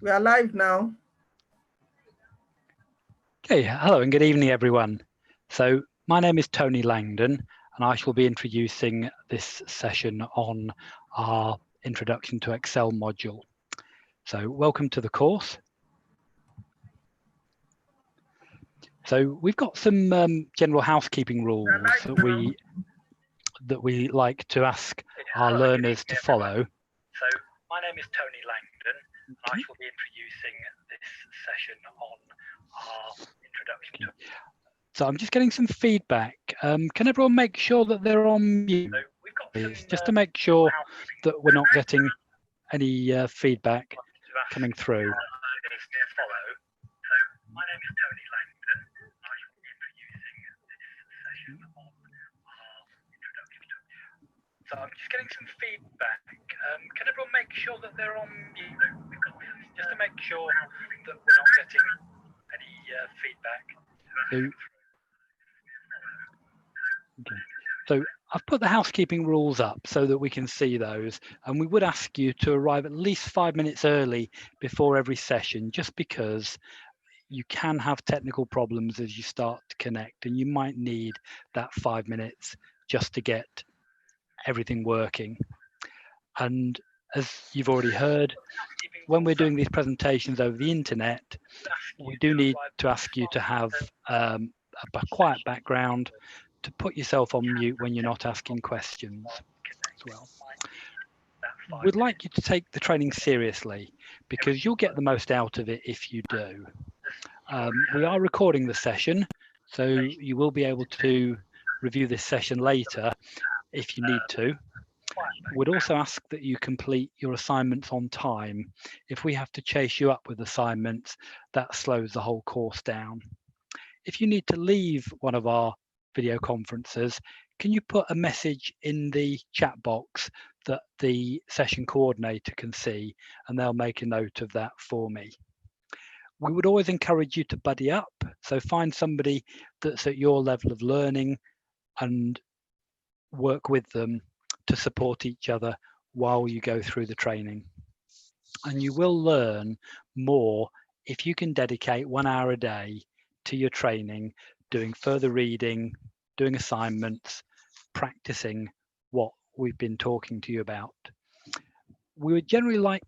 We are live now. Okay, hello and good evening, everyone. So my name is Tony Langdon, and I shall be introducing this session on our Introduction to Excel module. So welcome to the course. So we've got some general housekeeping rules that we like to ask our learners to follow. So my name is Tony Langdon, and I shall be introducing this session on our introduction to. So I'm just getting some feedback. Can everyone make sure that they're on mute, just to make sure that we're not getting any feedback coming through. My name is Tony Langdon. I shall be introducing this session on our introduction to. So I'm just getting some feedback. Can everyone make sure that they're on mute, just to make sure that we're not getting any feedback. So I've put the housekeeping rules up so that we can see those, and we would ask you to arrive at least 5 minutes early before every session, just because you can have technical problems as you start to connect, and you might need that 5 minutes just to get everything working. And as you've already heard, when we're doing these presentations over the internet, we do need to ask you to have a quiet background, to put yourself on mute when you're not asking questions as well. We'd like you to take the training seriously, because you'll get the most out of it if you do. We are recording the session, so you will be able to review this session later if you need to. We'd also ask that you complete your assignments on time. If we have to chase you up with assignments, that slows the whole course down. If you need to leave one of our video conferences, can you put a message in the chat box that the session coordinator can see, and they'll make a note of that for me. We would always encourage you to buddy up, so find somebody that's at your level of learning and work with them to support each other while you go through the training. And you will learn more if you can dedicate 1 hour a day to your training, doing further reading, doing assignments, practicing what we've been talking to you about. We would generally like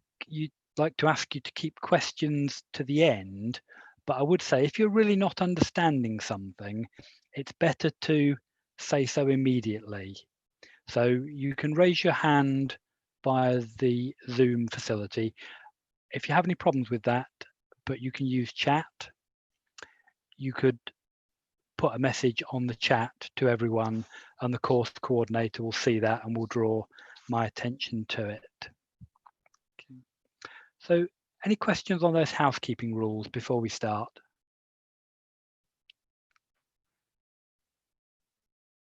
to ask you to keep questions to the end, but I would say if you're really not understanding something, it's better to say so immediately. So you can raise your hand via the Zoom facility if you have any problems with that, but you can use chat. You could put a message on the chat to everyone, and the course coordinator will see that and will draw my attention to it. Okay. So any questions on those housekeeping rules before we start?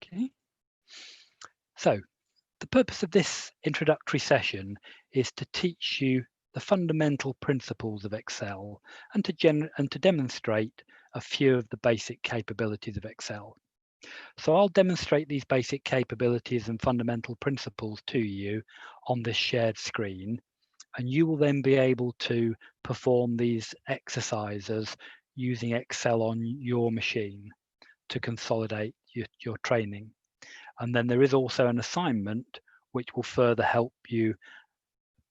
Okay. So the purpose of this introductory session is to teach you the fundamental principles of Excel and to demonstrate a few of the basic capabilities of Excel. So I'll demonstrate these basic capabilities and fundamental principles to you on this shared screen, and you will then be able to perform these exercises using Excel on your machine to consolidate your training. And then there is also an assignment which will further help you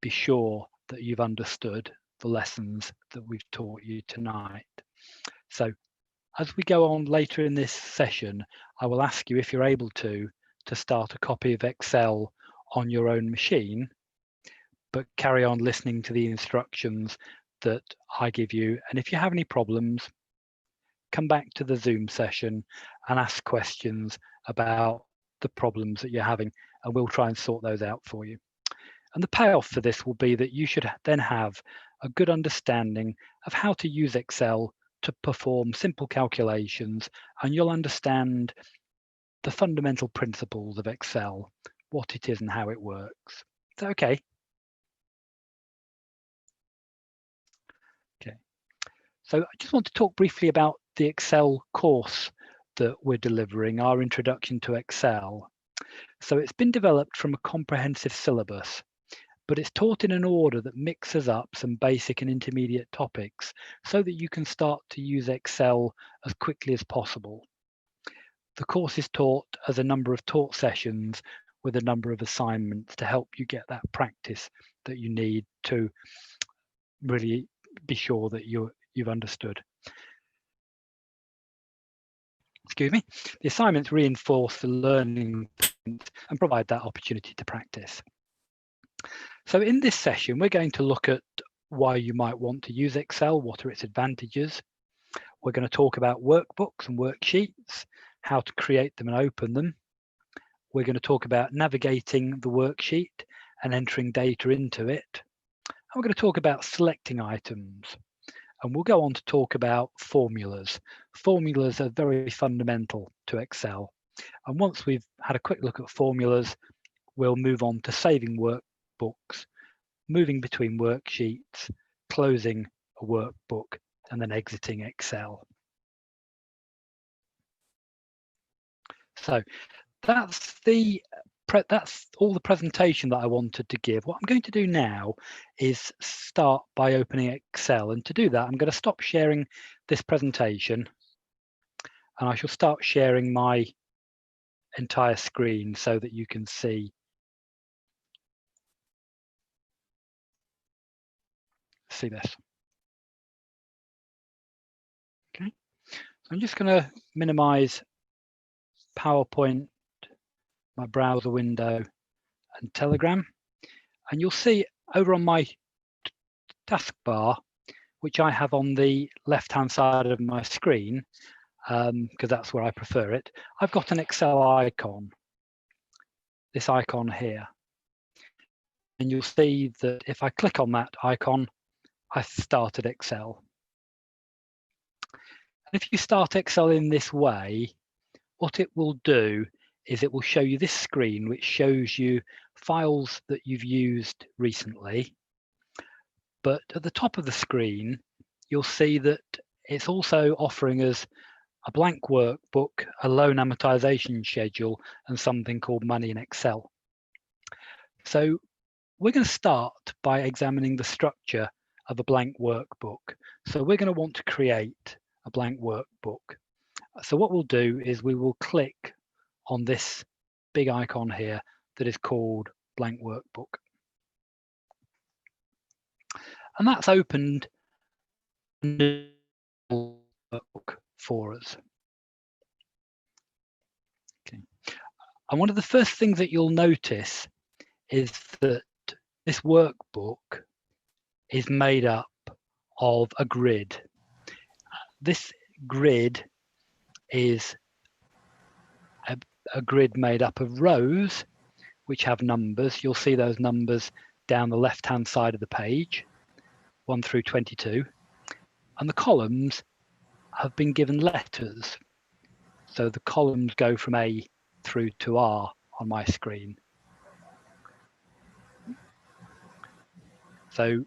be sure that you've understood the lessons that we've taught you tonight. So as we go on later in this session, I will ask you if you're able to start a copy of Excel on your own machine, but carry on listening to the instructions that I give you. And if you have any problems, come back to the Zoom session and ask questions about the problems that you're having, and we'll try and sort those out for you. And the payoff for this will be that you should then have a good understanding of how to use Excel to perform simple calculations, and you'll understand the fundamental principles of Excel, what it is and how it works. Is that okay? Okay. So I just want to talk briefly about the Excel course that we're delivering, our Introduction to Excel. So it's been developed from a comprehensive syllabus, but it's taught in an order that mixes up some basic and intermediate topics so that you can start to use Excel as quickly as possible. The course is taught as a number of taught sessions with a number of assignments to help you get that practice that you need to really be sure that you've understood. Excuse me. The assignments reinforce the learning and provide that opportunity to practice. So in this session, we're going to look at why you might want to use Excel, what are its advantages. We're going to talk about workbooks and worksheets, how to create them and open them. We're going to talk about navigating the worksheet and entering data into it. And we're going to talk about selecting items. And we'll go on to talk about formulas. Formulas are very fundamental to Excel. And once we've had a quick look at formulas, we'll move on to saving workbooks, moving between worksheets, closing a workbook, and then exiting Excel. So that's all the presentation that I wanted to give. What I'm going to do now is start by opening Excel, and to do that, I'm going to stop sharing this presentation, and I shall start sharing my entire screen so that you can see this. Okay, so I'm just going to minimize PowerPoint, my browser window, and Telegram, and you'll see over on my taskbar, which I have on the left-hand side of my screen, because that's where I prefer it, I've got an Excel icon, this icon here. And you'll see that if I click on that icon, I started Excel. And if you start Excel in this way, what it will do is it will show you this screen, which shows you files that you've used recently. But at the top of the screen, you'll see that it's also offering us a blank workbook, a loan amortization schedule, and something called Money in Excel. So we're going to start by examining the structure of a blank workbook. So we're going to want to create a blank workbook. So what we'll do is we will click on this big icon here that is called blank workbook. And that's opened a new workbook for us. Okay. And one of the first things that you'll notice is that this workbook is made up of a grid. This grid is a grid made up of rows which have numbers. You'll see those numbers down the left-hand side of the page, 1 through 22. And the columns have been given letters. So the columns go from A through to R on my screen. So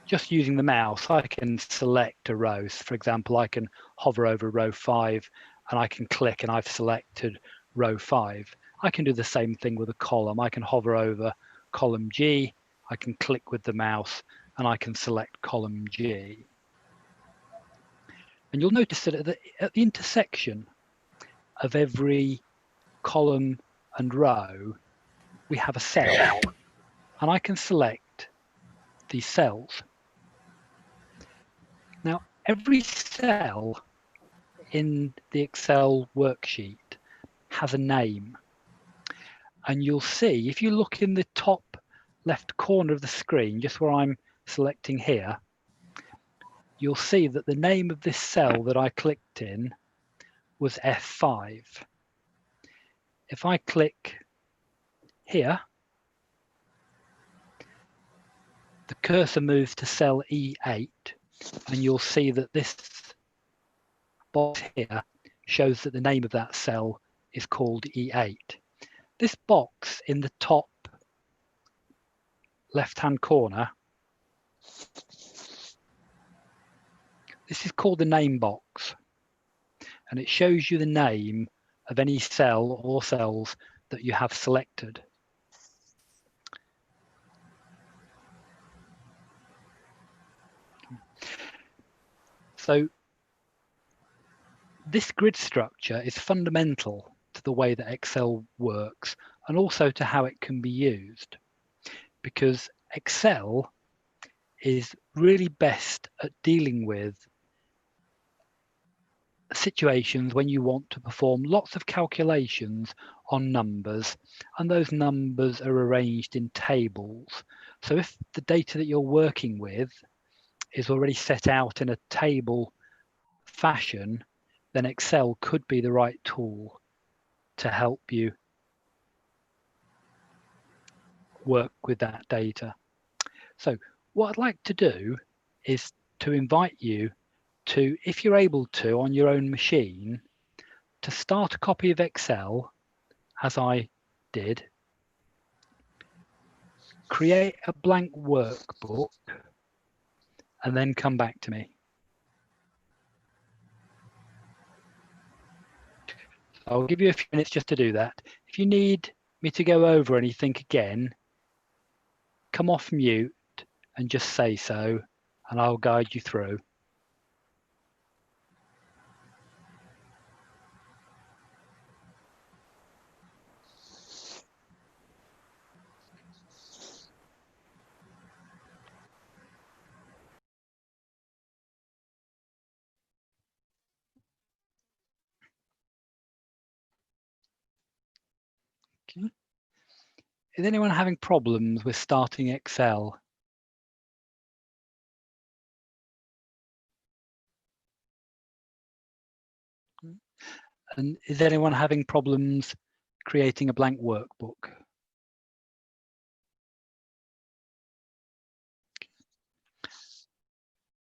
just using the mouse, I can select a row. For example, I can hover over row 5 and I can click and I've selected row 5. I can do the same thing with a column. I can hover over column G, I can click with the mouse and I can select column G. And you'll notice that at the intersection of every column and row, we have a cell, and I can select these cells. Now, every cell in the Excel worksheet has a name. And you'll see, if you look in the top left corner of the screen, just where I'm selecting here, you'll see that the name of this cell that I clicked in was F5. If I click here, the cursor moves to cell E8, and you'll see that this box here shows that the name of that cell is called E8. This box in the top left-hand corner, this is called the name box, and it shows you the name of any cell or cells that you have selected. So this grid structure is fundamental to the way that Excel works and also to how it can be used, because Excel is really best at dealing with situations when you want to perform lots of calculations on numbers, and those numbers are arranged in tables. So if the data that you're working with is already set out in a table fashion, then Excel could be the right tool to help you work with that data. So what I'd like to do is to invite you to, if you're able to, on your own machine, to start a copy of Excel, as I did, create a blank workbook, and then come back to me. I'll give you a few minutes just to do that. If you need me to go over anything again, come off mute and just say so, and I'll guide you through. Okay. Is anyone having problems with starting Excel? And is anyone having problems creating a blank workbook?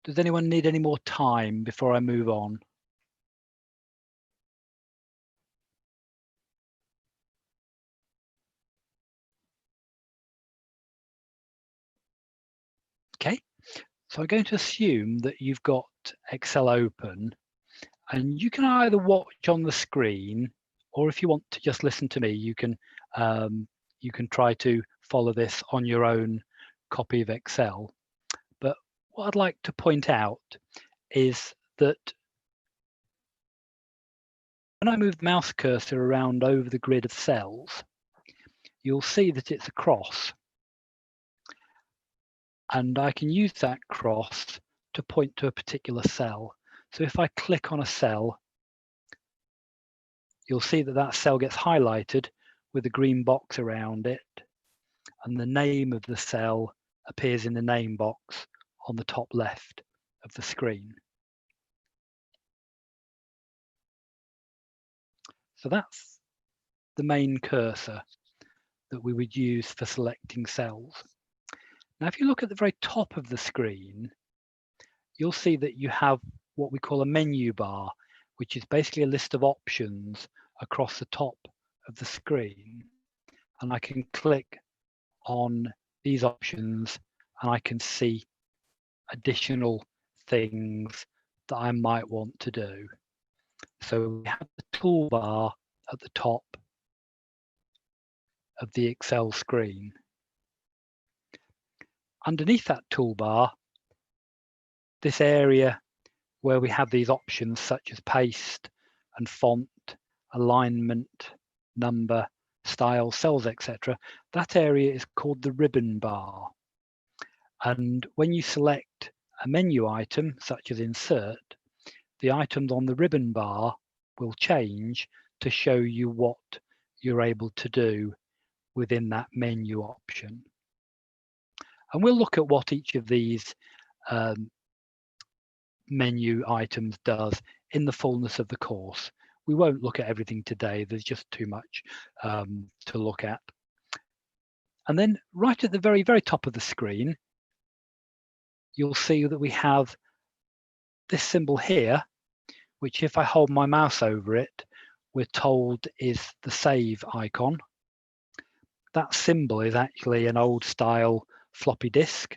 Does anyone need any more time before I move on? Okay, so I'm going to assume that you've got Excel open, and you can either watch on the screen, or if you want to just listen to me, you can try to follow this on your own copy of Excel. But what I'd like to point out is that when I move the mouse cursor around over the grid of cells, you'll see that it's a cross. And I can use that cross to point to a particular cell. So if I click on a cell, you'll see that that cell gets highlighted with a green box around it, and the name of the cell appears in the name box on the top left of the screen. So that's the main cursor that we would use for selecting cells. Now, if you look at the very top of the screen, you'll see that you have what we call a menu bar, which is basically a list of options across the top of the screen. And I can click on these options and I can see additional things that I might want to do. So we have the toolbar at the top of the Excel screen. Underneath that toolbar, this area where we have these options such as paste and font, alignment, number, style, cells, etc., that area is called the ribbon bar. And when you select a menu item, such as insert, the items on the ribbon bar will change to show you what you're able to do within that menu option. And we'll look at what each of these menu items does in the fullness of the course. We won't look at everything today, there's just too much to look at. And then right at the very, very top of the screen, you'll see that we have this symbol here, which if I hold my mouse over it, we're told is the save icon. That symbol is actually an old style floppy disk.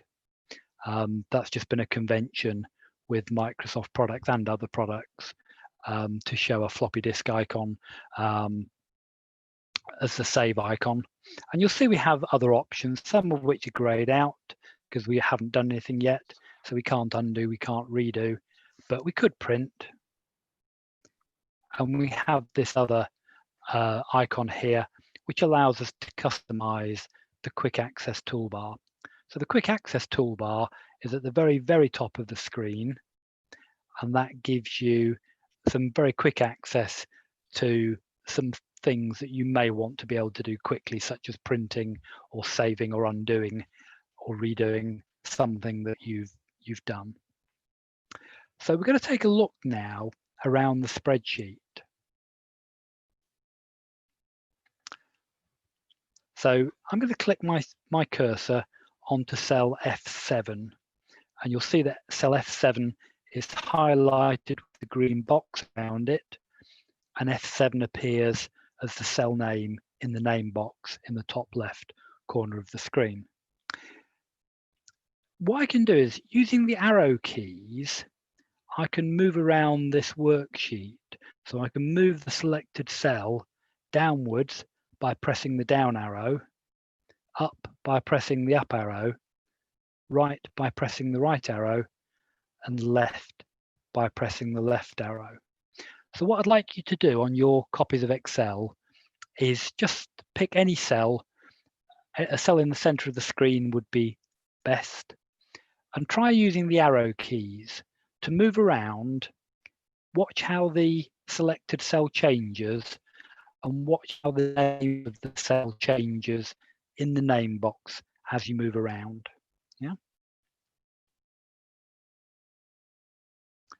That's just been a convention with Microsoft products and other products to show a floppy disk icon as the save icon. And you'll see we have other options, some of which are grayed out because we haven't done anything yet. So we can't undo, we can't redo. but we could print. And we have this other icon here, which allows us to customize the quick access toolbar. So the quick access toolbar is at the very, very top of the screen, and that gives you some very quick access to some things that you may want to be able to do quickly, such as printing or saving or undoing or redoing something that you've done. So we're going to take a look now around the spreadsheet. So I'm going to click my cursor onto cell F7, and you'll see that cell F7 is highlighted with the green box around it, and F7 appears as the cell name in the name box in the top left corner of the screen. What I can do is, using the arrow keys, I can move around this worksheet. So I can move the selected cell downwards by pressing the down arrow, up by pressing the up arrow, right by pressing the right arrow, and left by pressing the left arrow. So what I'd like you to do on your copies of Excel is just pick any cell. A cell in the center of the screen would be best, and try using the arrow keys to move around. Watch how the selected cell changes, and watch how the name of the cell changes in the name box as you move around. Yeah.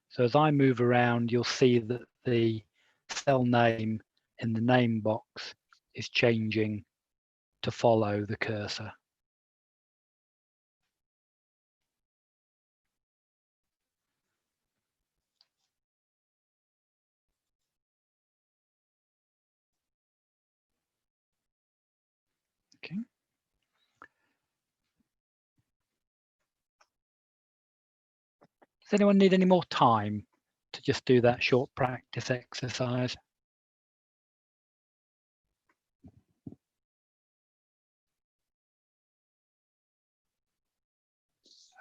So as I move around, you'll see that the cell name in the name box is changing to follow the cursor. Okay. Does anyone need any more time to just do that short practice exercise?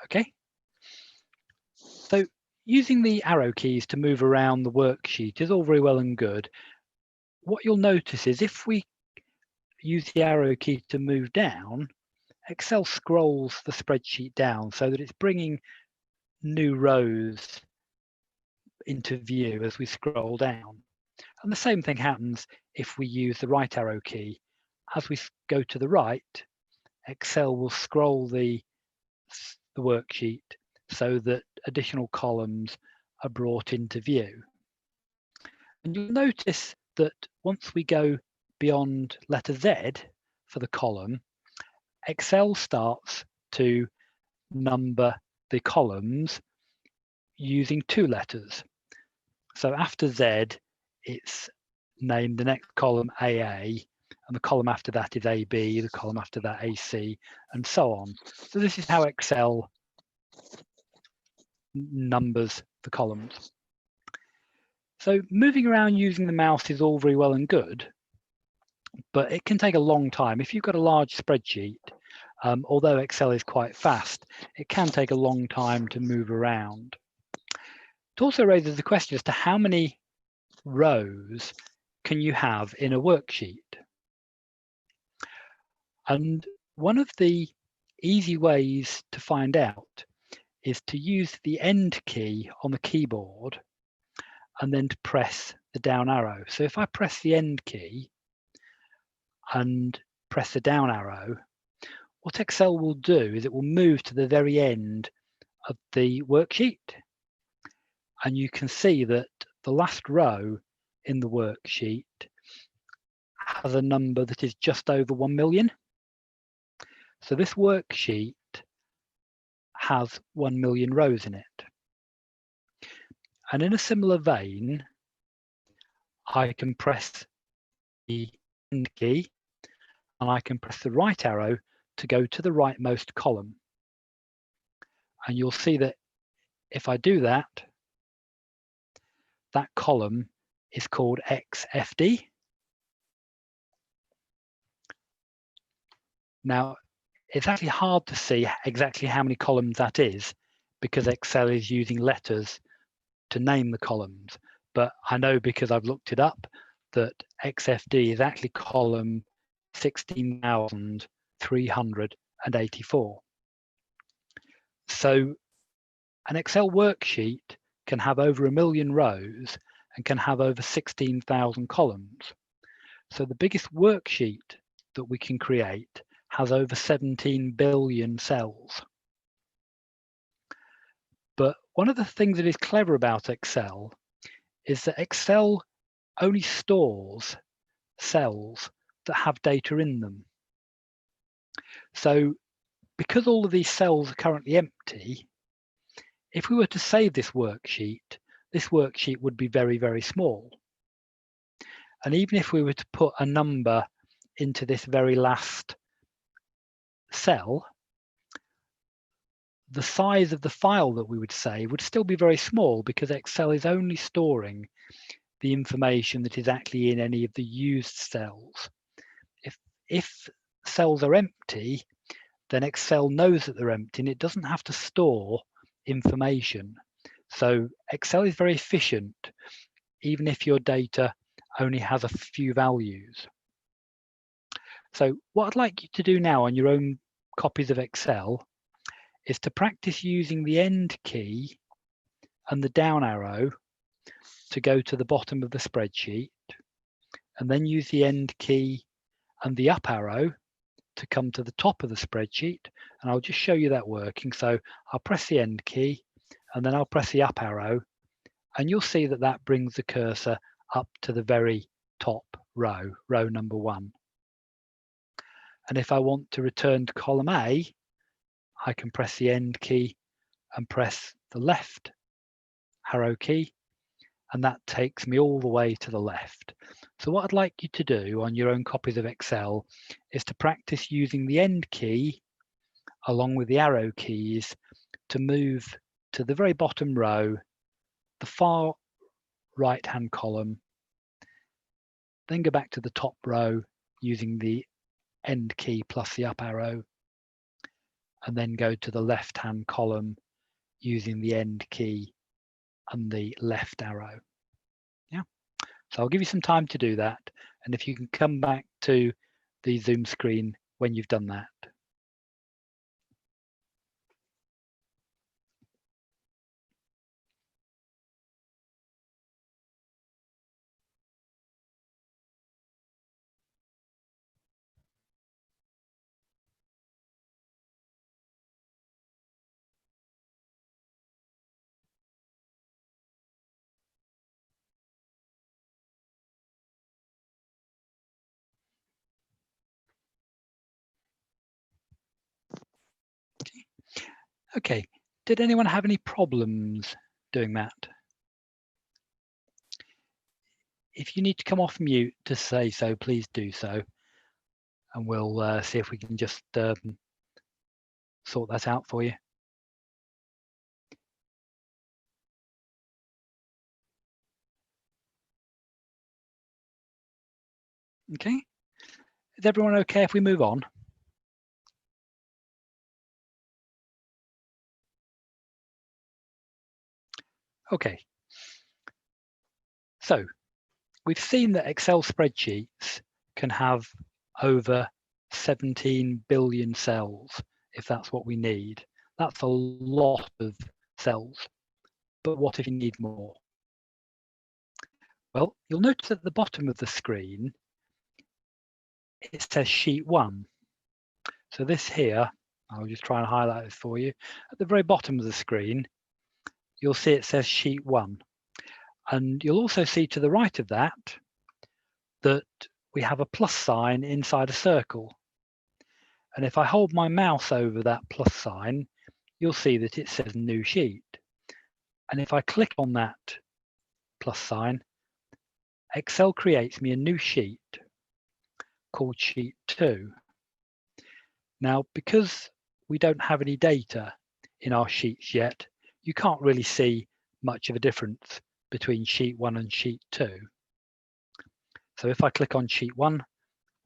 Okay. So using the arrow keys to move around the worksheet is all very well and good. What you'll notice is if we use the arrow key to move down, Excel scrolls the spreadsheet down so that it's bringing new rows into view as we scroll down. And the same thing happens if we use the right arrow key. As we go to the right, Excel will scroll the worksheet so that additional columns are brought into view. And you'll notice that once we go beyond letter Z for the column, Excel starts to number the columns using 2 letters. So after Z, it's named the next column AA, and the column after that is AB, the column after that AC, and so on. So this is how Excel numbers the columns. So moving around using the mouse is all very well and good, but it can take a long time. If you've got a large spreadsheet, although Excel is quite fast, it can take a long time to move around. It also raises the question as to how many rows can you have in a worksheet? And one of the easy ways to find out is to use the End key on the keyboard and then to press the down arrow. So if I press the End key and press the down arrow, what Excel will do is it will move to the very end of the worksheet. And you can see that the last row in the worksheet has a number that is just over 1 million. So this worksheet has 1 million rows in it. And in a similar vein, I can press the End key and I can press the right arrow to go to the rightmost column. And you'll see that if I do that, that column is called XFD. Now, it's actually hard to see exactly how many columns that is because Excel is using letters to name the columns, but I know because I've looked it up that XFD is actually column 16,384. So an Excel worksheet can have over 1 million rows and can have over 16,000 columns. So the biggest worksheet that we can create has over 17 billion cells. But one of the things that is clever about Excel is that Excel only stores cells that have data in them. So because all of these cells are currently empty, if we were to save this worksheet would be very, very small. And even if we were to put a number into this very last cell, the size of the file that we would save would still be very small because Excel is only storing the information that is actually in any of the used cells. If cells are empty, then Excel knows that they're empty and it doesn't have to store information. So Excel is very efficient, even if your data only has a few values. So what I'd like you to do now on your own copies of Excel is to practice using the End key and the down arrow to go to the bottom of the spreadsheet, and then use the End key and the up arrow to come to the top of the spreadsheet. And I'll just show you that working. So I'll press the End key and then I'll press the up arrow, and you'll see that that brings the cursor up to the very top row, row number 1. And if I want to return to column A, I can press the End key and press the left arrow key, and that takes me all the way to the left. So what I'd like you to do on your own copies of Excel is to practice using the End key along with the arrow keys to move to the very bottom row, the far right-hand column, then go back to the top row using the End key plus the up arrow, and then go to the left-hand column using the End key and the left arrow. Yeah, so I'll give you some time to do that, and if you can come back to the Zoom screen when you've done that. Okay, did anyone have any problems doing that? If you need to come off mute to say so, please do so, and we'll see if we can just sort that out for you. Okay, is everyone okay if we move on? Okay, so we've seen that Excel spreadsheets can have over 17 billion cells, if that's what we need. That's a lot of cells, but what if you need more? Well, you'll notice at the bottom of the screen, it says sheet 1. So this here, I'll just try and highlight this for you. At the very bottom of the screen, you'll see it says sheet 1. And you'll also see to the right of that, that we have a plus sign inside a circle. And if I hold my mouse over that plus sign, you'll see that it says new sheet. And if I click on that plus sign, Excel creates me a new sheet called sheet 2. Now, because we don't have any data in our sheets yet, you can't really see much of a difference between sheet 1 and sheet 2. So if I click on sheet 1,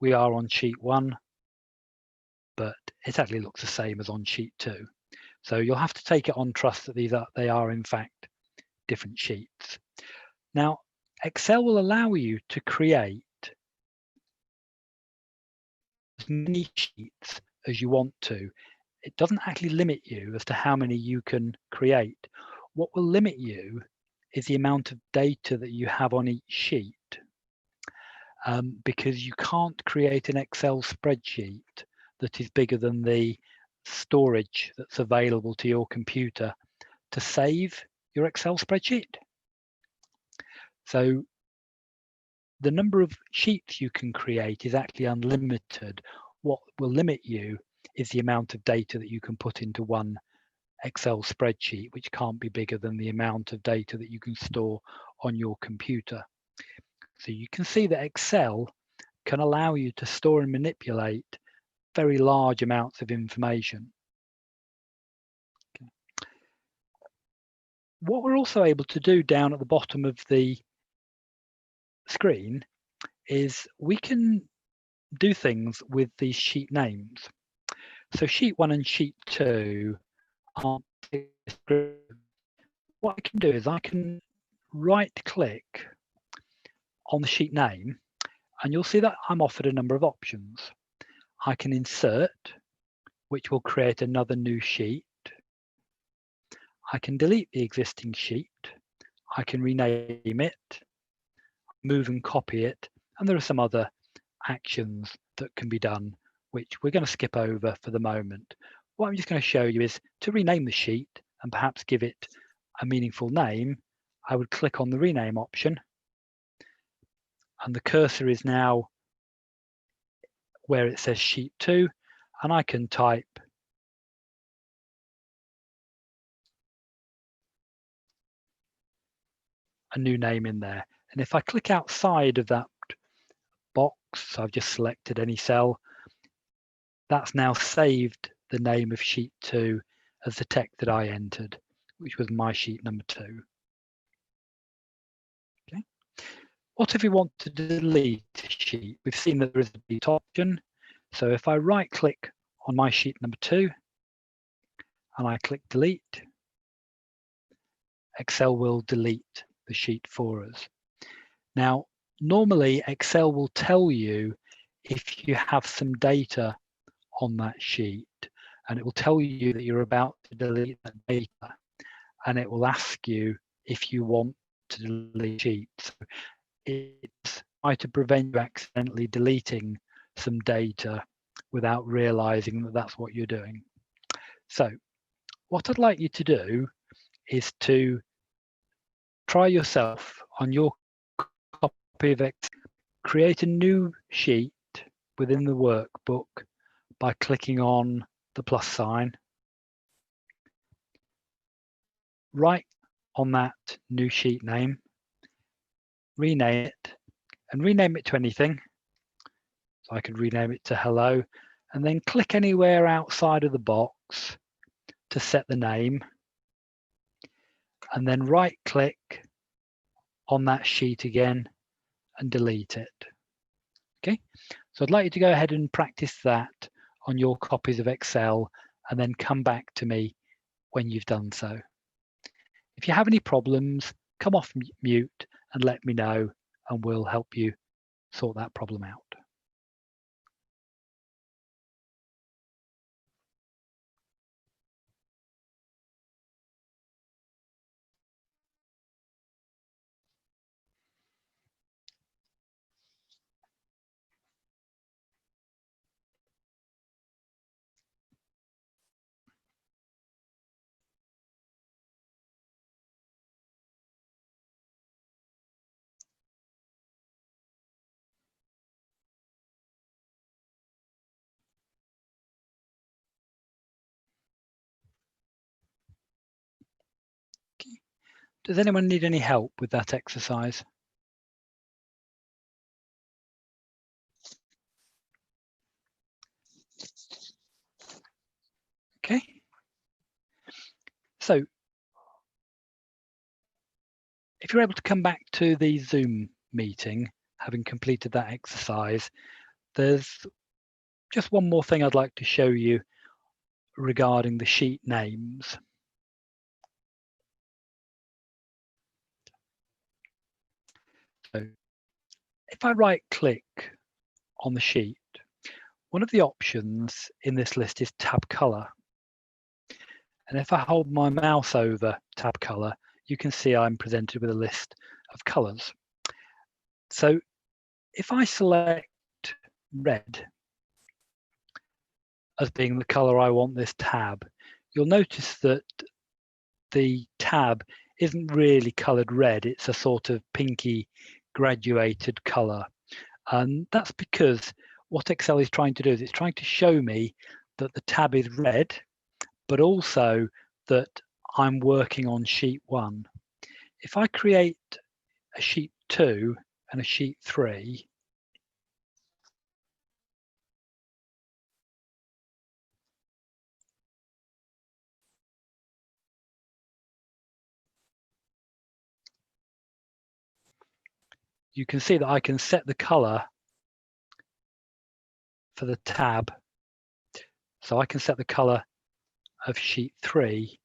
we are on sheet 1, but it actually looks the same as on sheet 2. So you'll have to take it on trust that they are in fact different sheets. Now, Excel will allow you to create as many sheets as you want to. It doesn't actually limit you as to how many you can create. What will limit you is the amount of data that you have on each sheet, because you can't create an Excel spreadsheet that is bigger than the storage that's available to your computer to save your Excel spreadsheet. So the number of sheets you can create is actually unlimited. What will limit you is the amount of data that you can put into one Excel spreadsheet, which can't be bigger than the amount of data that you can store on your computer. So you can see that Excel can allow you to store and manipulate very large amounts of information. Okay. What we're also able to do down at the bottom of the screen is we can do things with these sheet names. So sheet 1 and sheet 2 are. What I can do is I can right click on the sheet name, and you'll see that I'm offered a number of options. I can insert, which will create another new sheet. I can delete the existing sheet. I can rename it, move and copy it, and there are some other actions that can be done, which we're going to skip over for the moment. What I'm just going to show you is to rename the sheet and perhaps give it a meaningful name. I would click on the rename option, and the cursor is now where it says sheet 2, and I can type a new name in there. And if I click outside of that box, so I've just selected any cell, that's now saved the name of sheet 2 as the text that I entered, which was my sheet number 2. Okay. What if we want to delete a sheet? We've seen that there is a delete option. So if I right click on my sheet number 2 and I click delete, Excel will delete the sheet for us. Now, normally Excel will tell you if you have some data on that sheet, and it will tell you that you're about to delete that data, and it will ask you if you want to delete sheets. So it's trying to prevent you accidentally deleting some data without realizing that that's what you're doing. So what I'd like you to do is to try yourself on your copy of Excel, create a new sheet within the workbook by clicking on the plus sign, right on that new sheet name, rename it, and rename it to anything. So I could rename it to hello, and then click anywhere outside of the box to set the name, and then right click on that sheet again and delete it. Okay, so I'd like you to go ahead and practice that on your copies of Excel and then come back to me when you've done so. If you have any problems, come off mute and let me know, and we'll help you sort that problem out. Does anyone need any help with that exercise? Okay. So if you're able to come back to the Zoom meeting, having completed that exercise, there's just one more thing I'd like to show you regarding the sheet names. if I right click on the sheet, one of the options in this list is tab color. And if I hold my mouse over tab color, you can see I'm presented with a list of colors. So if I select red as being the color I want this tab, you'll notice that the tab isn't really colored red. It's a sort of pinky graduated color. And that's because what Excel is trying to do is it's trying to show me that the tab is red, but also that I'm working on sheet 1. If I create a sheet 2 and a sheet 3, you can see that I can set the color for the tab. So I can set the color of sheet 3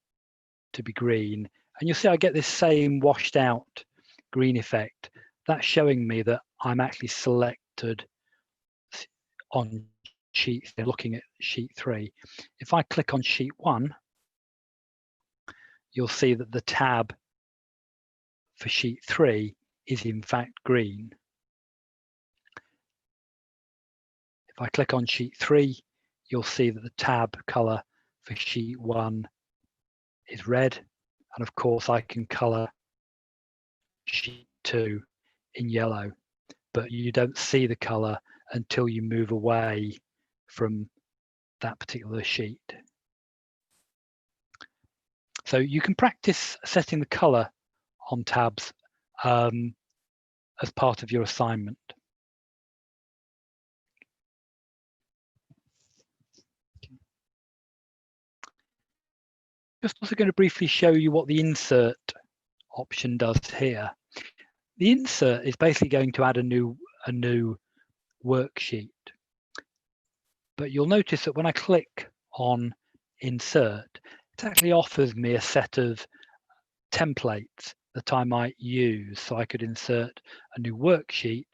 to be green. And you'll see I get this same washed out green effect. That's showing me that I'm actually selected on sheet, looking at sheet 3. If I click on sheet 1, you'll see that the tab for sheet 3 is in fact green. If I click on sheet 3, you'll see that the tab color for sheet 1 is red. And of course I can color sheet 2 in yellow, but you don't see the color until you move away from that particular sheet. So you can practice setting the color on tabs as part of your assignment. Just also going to briefly show you what the insert option does here. The insert is basically going to add a new worksheet. But you'll notice that when I click on insert, it actually offers me a set of templates that I might use. So I could insert a new worksheet,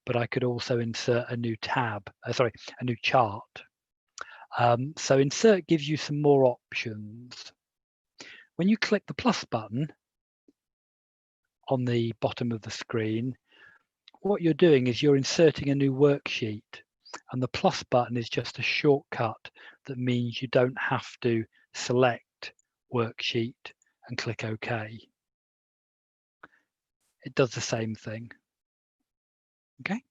but I could also insert a new tab, a new chart. So insert gives you some more options. When you click the plus button on the bottom of the screen, what you're doing is you're inserting a new worksheet, and the plus button is just a shortcut that means you don't have to select worksheet and click OK. It does the same thing. Okay,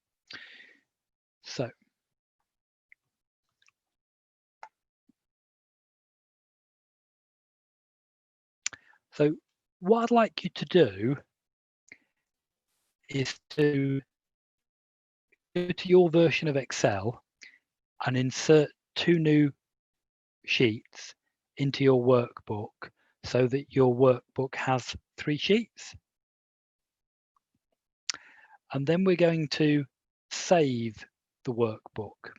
so what I'd like you to do is to go to your version of Excel and insert 2 new sheets into your workbook so that your workbook has 3 sheets. And then we're going to save the workbook.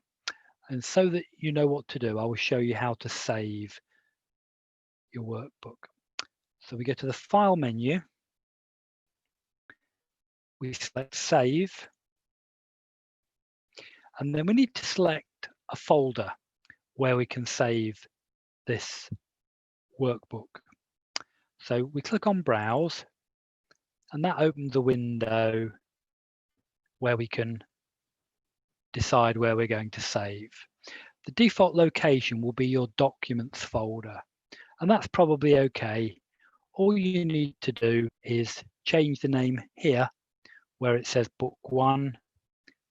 And so that you know what to do, I will show you how to save your workbook. So we go to the File menu, we select Save, and then we need to select a folder where we can save this workbook. So we click on Browse, and that opens a window where we can decide where we're going to save. The default location will be your Documents folder, and that's probably okay. All you need to do is change the name here where it says Book 1.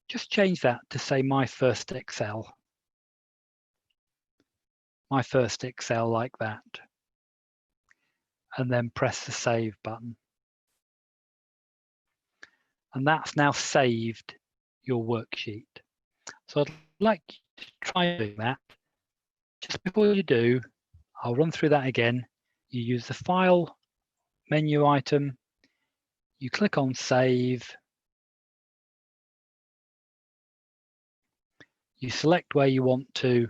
Just change that to say My First Excel. My First Excel, like that. And then press the Save button. And that's now saved your worksheet. So I'd like you to try doing that. Just before you do, I'll run through that again. You use the File menu item, you click on Save, you select where you want to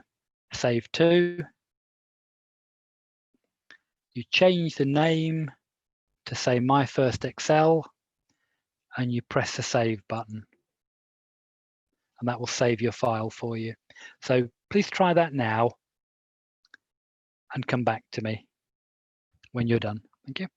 save to, you change the name to say My First Excel, and you press the save button, and that will save your file for you. So please try that now and come back to me when you're done. Thank you.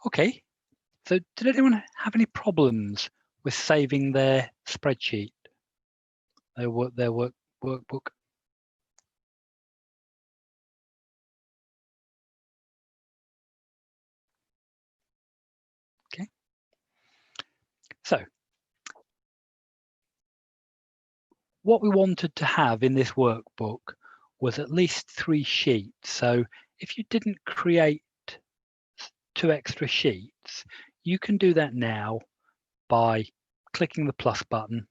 Okay, so did anyone have any problems with saving their spreadsheet, their workbook? Okay, so what we wanted to have in this workbook was at least 3 sheets. So if you didn't create 2 extra sheets, you can do that now by clicking the plus button.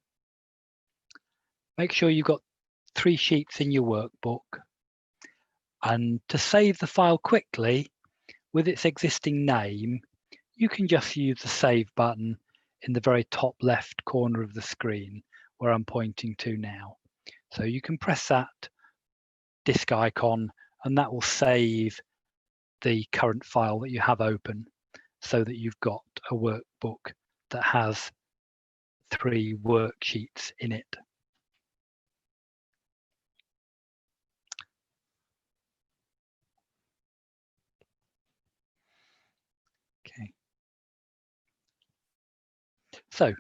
Make sure you've got 3 sheets in your workbook, and to save the file quickly with its existing name, you can just use the save button in the very top left corner of the screen where I'm pointing to now. So you can press that disk icon and that will save the current file that you have open, so that you've got a workbook that has 3 worksheets in it. Okay. So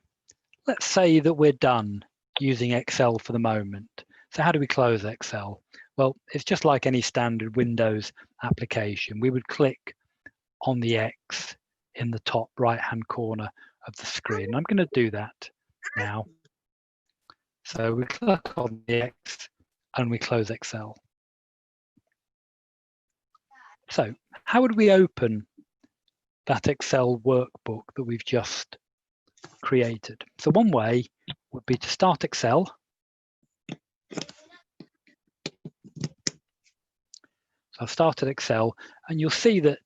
let's say that we're done using Excel for the moment. So how do we close Excel? Well, it's just like any standard Windows application. We would click on the X in the top right-hand corner of the screen. I'm going to do that now. So we click on the X and we close Excel. So how would we open that Excel workbook that we've just created? So one way would be to start Excel. So I've started Excel, and you'll see that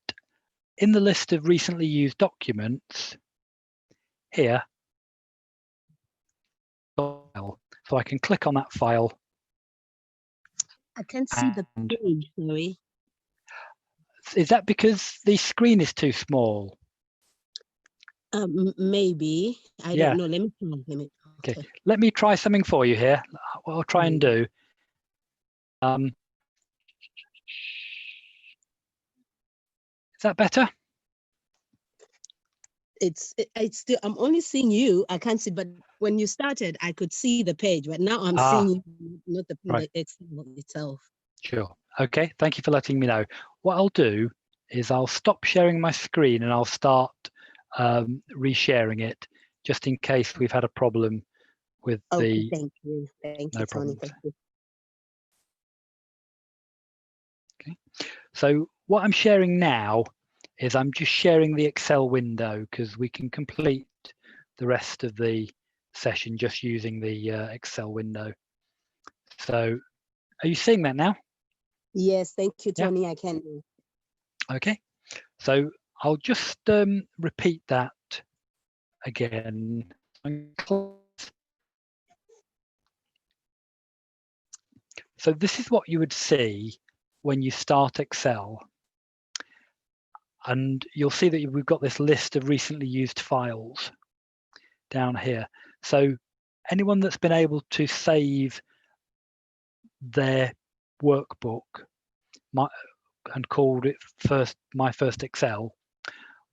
in the list of recently used documents here, so I can click on that file. I can't see the page, sorry. Is that because the screen is too small? Maybe. I don't know. Let me try. Okay. Let me try something for you here. What I'll try and do. Is that better? It's still, I'm only seeing you. I can't see, but when you started, I could see the page, but now I'm seeing you, not the page itself. Sure. Okay. Thank you for letting me know. What I'll do is I'll stop sharing my screen and I'll start resharing it, just in case we've had a problem with the. Thank you. Thank you, Tony. Thank you. Okay. So what I'm sharing now is I'm just sharing the Excel window, because we can complete the rest of the session just using the Excel window. So are you seeing that now? Yes, thank you, Tony. Yeah. I can do. Okay, so I'll just repeat that again. So this is what you would see when you start Excel. And you'll see that we've got this list of recently used files down here. So anyone that's been able to save their workbook and called it My First Excel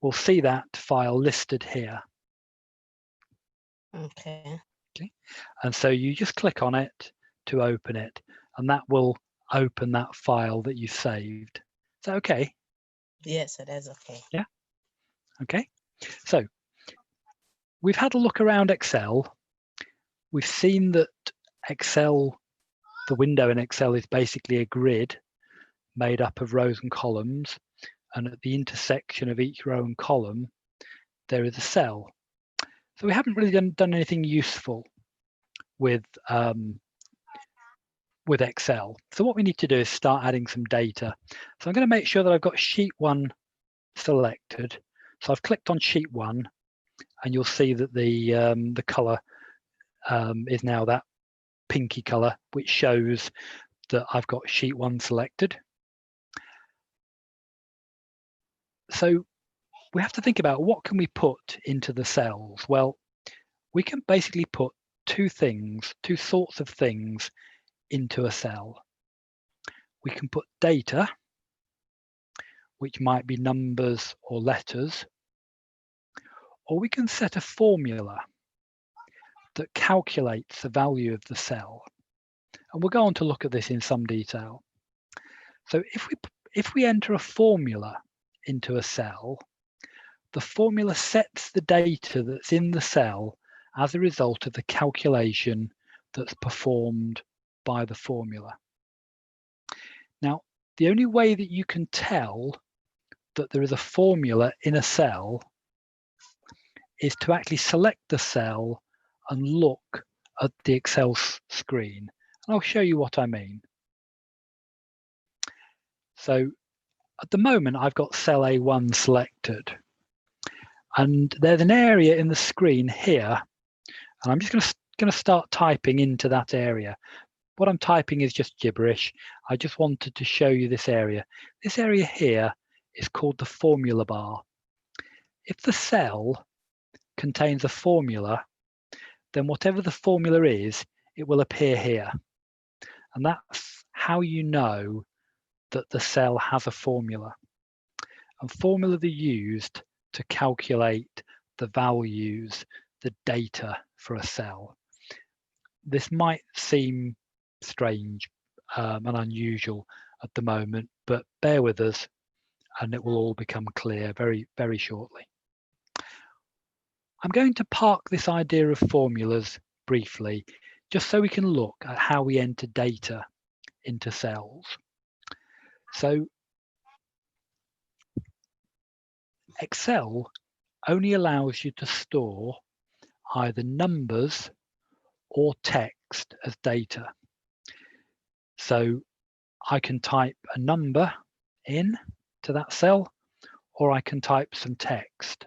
will see that file listed here. Okay. And so you just click on it to open it, and that will open that file that you saved. Is that okay? Yes, it is okay. Yeah. Okay. So we've had a look around Excel. We've seen that Excel, the window in Excel, is basically a grid made up of rows and columns. And at the intersection of each row and column, there is a cell. So we haven't really done anything useful with Excel. So what we need to do is start adding some data. So I'm going to make sure that I've got sheet 1 selected. So I've clicked on sheet 1, and you'll see that the color is now that pinky color, which shows that I've got sheet 1 selected. So we have to think about what can we put into the cells. Well, we can basically put two sorts of things into a cell. We can put data, which might be numbers or letters, or we can set a formula that calculates the value of the cell. And we'll go on to look at this in some detail. So if we enter a formula into a cell, the formula sets the data that's in the cell as a result of the calculation that's performed by the formula. Now, the only way that you can tell that there is a formula in a cell is to actually select the cell and look at the Excel screen. And I'll show you what I mean. So at the moment, I've got cell A1 selected. And there's an area in the screen here. And I'm just going to start typing into that area. What I'm typing is just gibberish. I just wanted to show you this area. This area here is called the formula bar. If the cell contains a formula, then whatever the formula is, it will appear here. And that's how you know that the cell has a formula. And formulas are used to calculate the values, the data for a cell. This might seem strange and unusual at the moment, but bear with us and it will all become clear very, very shortly. I'm going to park this idea of formulas briefly, just so we can look at how we enter data into cells. So Excel only allows you to store either numbers or text as data. So I can type a number in to that cell, or I can type some text.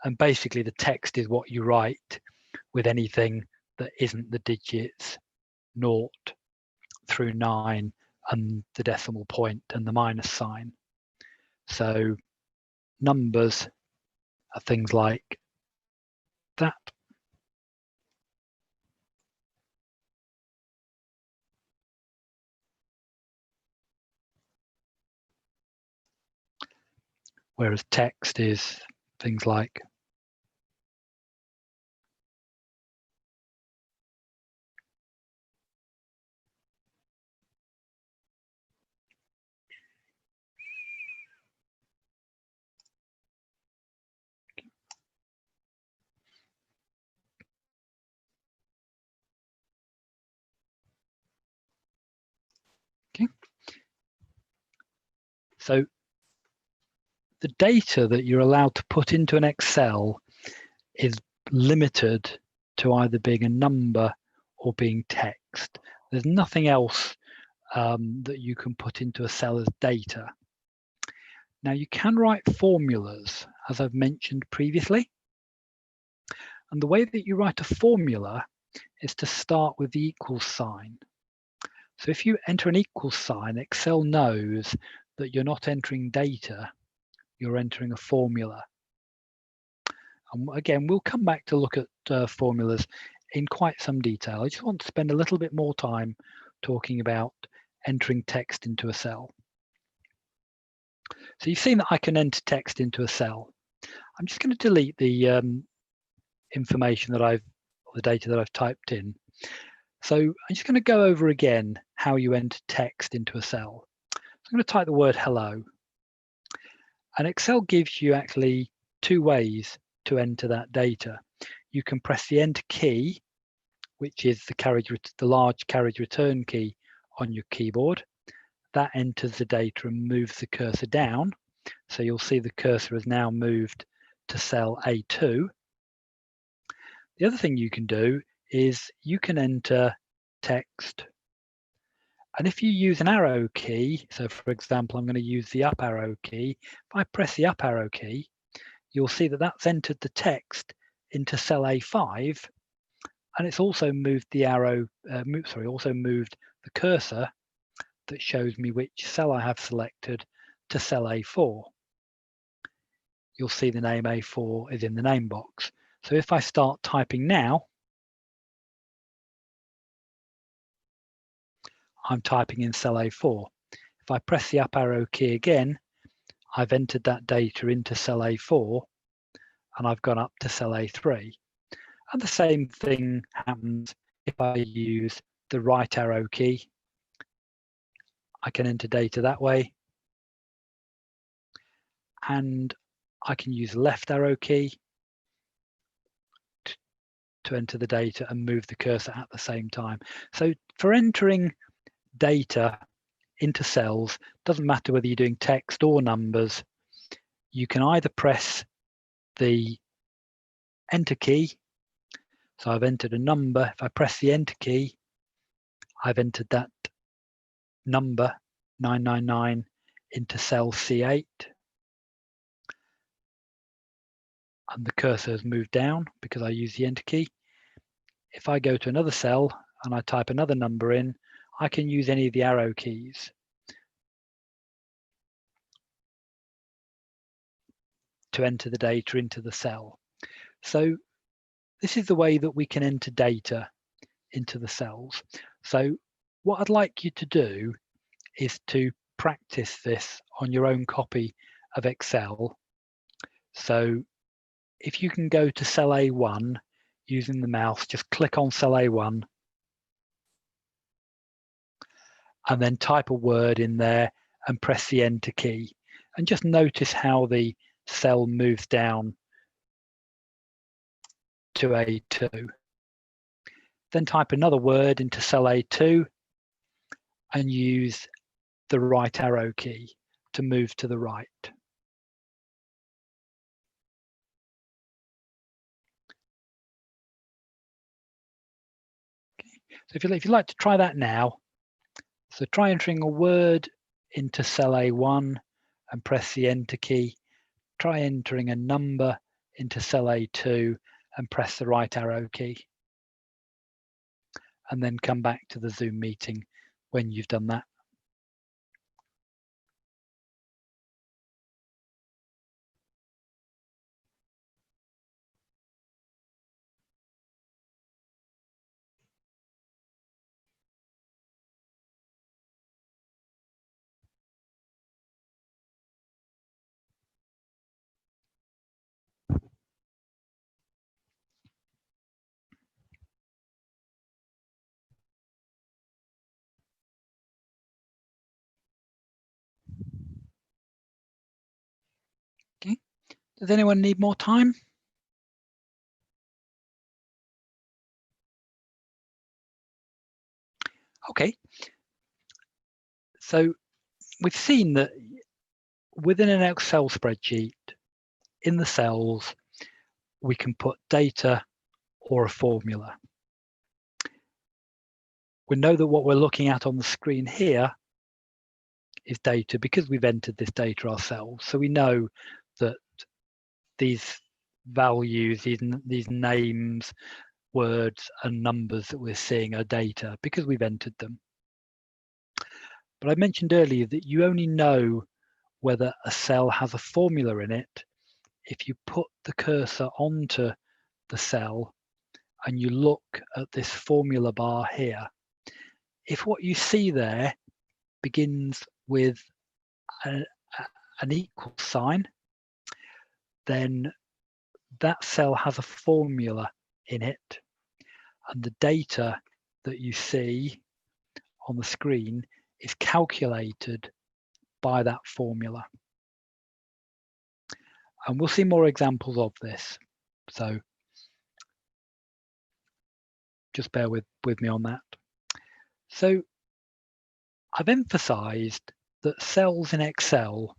And basically the text is what you write with anything that isn't the digits 0 through 9 and the decimal point and the minus sign. So numbers are things like that. Whereas text is things like so the data that you're allowed to put into an Excel is limited to either being a number or being text. There's nothing else that you can put into a cell as data. Now you can write formulas, as I've mentioned previously. And the way that you write a formula is to start with the equal sign. So if you enter an equal sign, Excel knows that you're not entering data, you're entering a formula. And again, we'll come back to look at formulas in quite some detail. I just want to spend a little bit more time talking about entering text into a cell. So you've seen that I can enter text into a cell. I'm just going to delete the information that the data that I've typed in. So I'm just going to go over again how you enter text into a cell. So I'm going to type the word hello. And Excel gives you actually two ways to enter that data. You can press the Enter key, which is the large carriage return key on your keyboard. That enters the data and moves the cursor down. So you'll see the cursor has now moved to cell A2. The other thing you can do is you can enter text. And if you use an arrow key, so for example, I'm going to use the up arrow key. If I press the up arrow key, you'll see that that's entered the text into cell A5, and it's also moved the also moved the cursor that shows me which cell I have selected to cell A4. You'll see the name A4 is in the name box. So if I start typing now, I'm typing in cell A4. If I press the up arrow key again, I've entered that data into cell A4 and I've gone up to cell A3. And the same thing happens if I use the right arrow key. I can enter data that way. And I can use the left arrow key to enter the data and move the cursor at the same time. So for entering data into cells, doesn't matter whether you're doing text or numbers, you can either press the Enter key. So I've entered a number. If I press the Enter key, I've entered that number 999 into cell C8. And the cursor has moved down because I use the Enter key. If I go to another cell and I type another number in, I can use any of the arrow keys to enter the data into the cell. So this is the way that we can enter data into the cells. So what I'd like you to do is to practice this on your own copy of Excel. So if you can go to cell A1 using the mouse, just click on cell A1 and then type a word in there and press the Enter key. And just notice how the cell moves down to A2. Then type another word into cell A2 and use the right arrow key to move to the right. So if you'd like to try that now, so try entering a word into cell A1 and press the Enter key. Try entering a number into cell A2 and press the right arrow key. And then come back to the Zoom meeting when you've done that. Okay. Does anyone need more time? Okay. So we've seen that within an Excel spreadsheet, in the cells, we can put data or a formula. We know that what we're looking at on the screen here is data because we've entered this data ourselves. So we know that these values, these names, words and numbers that we're seeing are data because we've entered them. But I mentioned earlier that you only know whether a cell has a formula in it if you put the cursor onto the cell and you look at this formula bar here. If what you see there begins with an equal sign, then that cell has a formula in it, and the data that you see on the screen is calculated by that formula. And we'll see more examples of this. So just bear with me on that. So I've emphasized that cells in Excel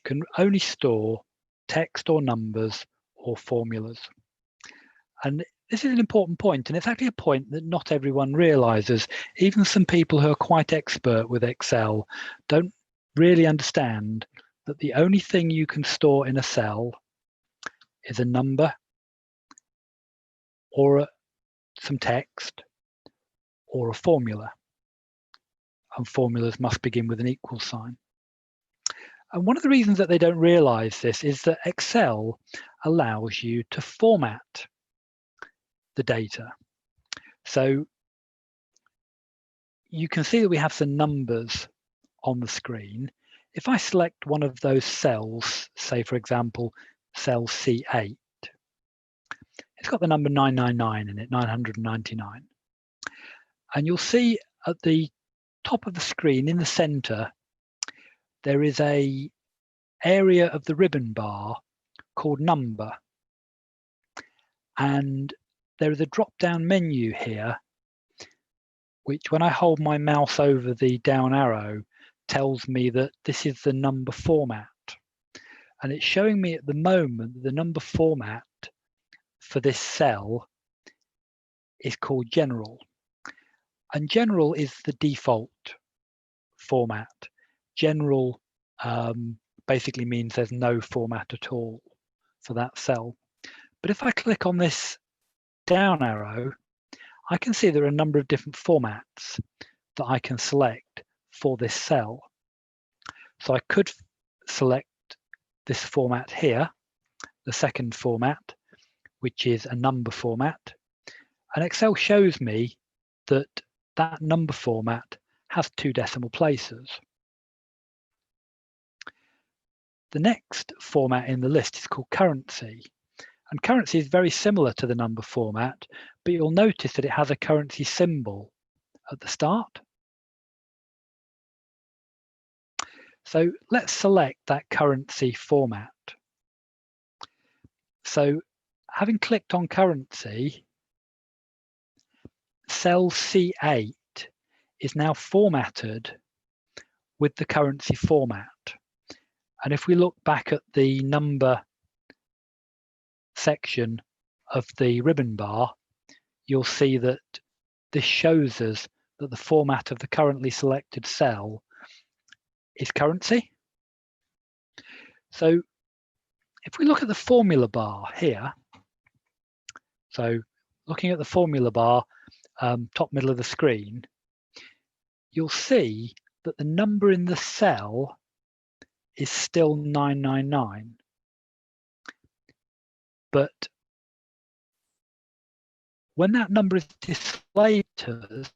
can only store text or numbers or formulas. And this is an important point, and it's actually a point that not everyone realizes. Even some people who are quite expert with Excel don't really understand that the only thing you can store in a cell is a number or some text or a formula. And formulas must begin with an equal sign. And one of the reasons that they don't realize this is that Excel allows you to format the data. So you can see that we have some numbers on the screen. If I select one of those cells, say for example, cell C8, it's got the number 999 in it, 999. And you'll see at the top of the screen in the center, there is a area of the ribbon bar called number. And there is a drop-down menu here, which when I hold my mouse over the down arrow, tells me that this is the number format. And it's showing me at the moment the number format for this cell is called general. And general is the default format. General basically means there's no format at all for that cell. But if I click on this down arrow, I can see there are a number of different formats that I can select for this cell. So I could select this format here, the second format, which is a number format. And Excel shows me that that number format has 2 decimal places. The next format in the list is called currency. And currency is very similar to the number format, but you'll notice that it has a currency symbol at the start. So let's select that currency format. So having clicked on currency, cell C8 is now formatted with the currency format. And if we look back at the number section of the ribbon bar, you'll see that this shows us that the format of the currently selected cell is currency. So if we look at the formula bar here, so looking at the formula bar, top middle of the screen, you'll see that the number in the cell is still 999. But when that number is displayed to us,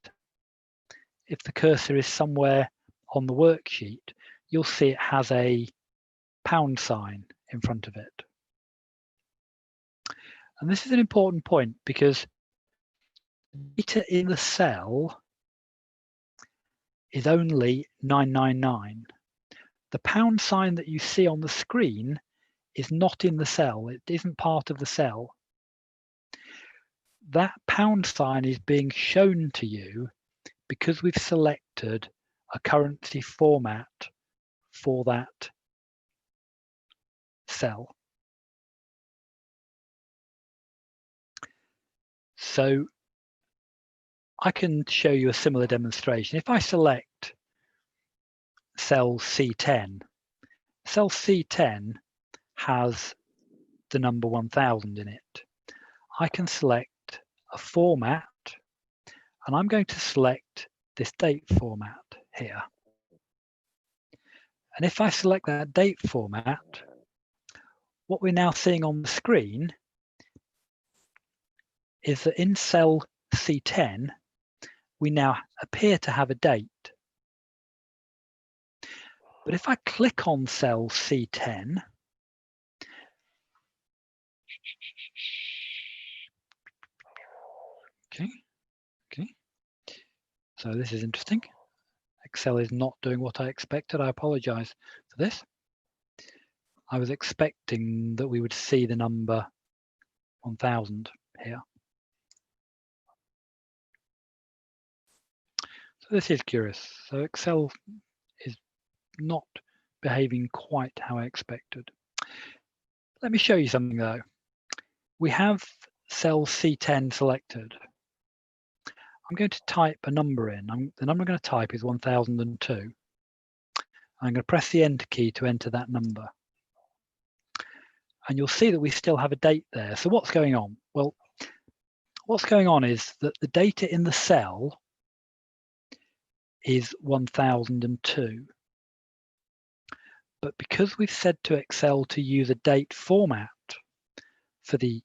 if the cursor is somewhere on the worksheet, you'll see it has a pound sign in front of it. And this is an important point because data in the cell is only 999. The pound sign that you see on the screen is not in the cell. It isn't part of the cell. That pound sign is being shown to you because we've selected a currency format for that cell. So I can show you a similar demonstration. If I select cell C10, cell C10 has the number 1000 in it. I can select a format, and I'm going to select this date format here. And if I select that date format, what we're now seeing on the screen is that in cell C10, we now appear to have a date. But if I click on cell C10, okay, So this is interesting. Excel is not doing what I expected. I apologize for this. I was expecting that we would see the number 1000 here. So this is curious. So Excel is not behaving quite how I expected. Let me show you something though. We have cell C10 selected. I'm going to type a number in. The number I'm going to type is 1002. I'm going to press the Enter key to enter that number. And you'll see that we still have a date there. So what's going on? Well, what's going on is that the data in the cell is 1002. But because we've said to Excel to use a date format for the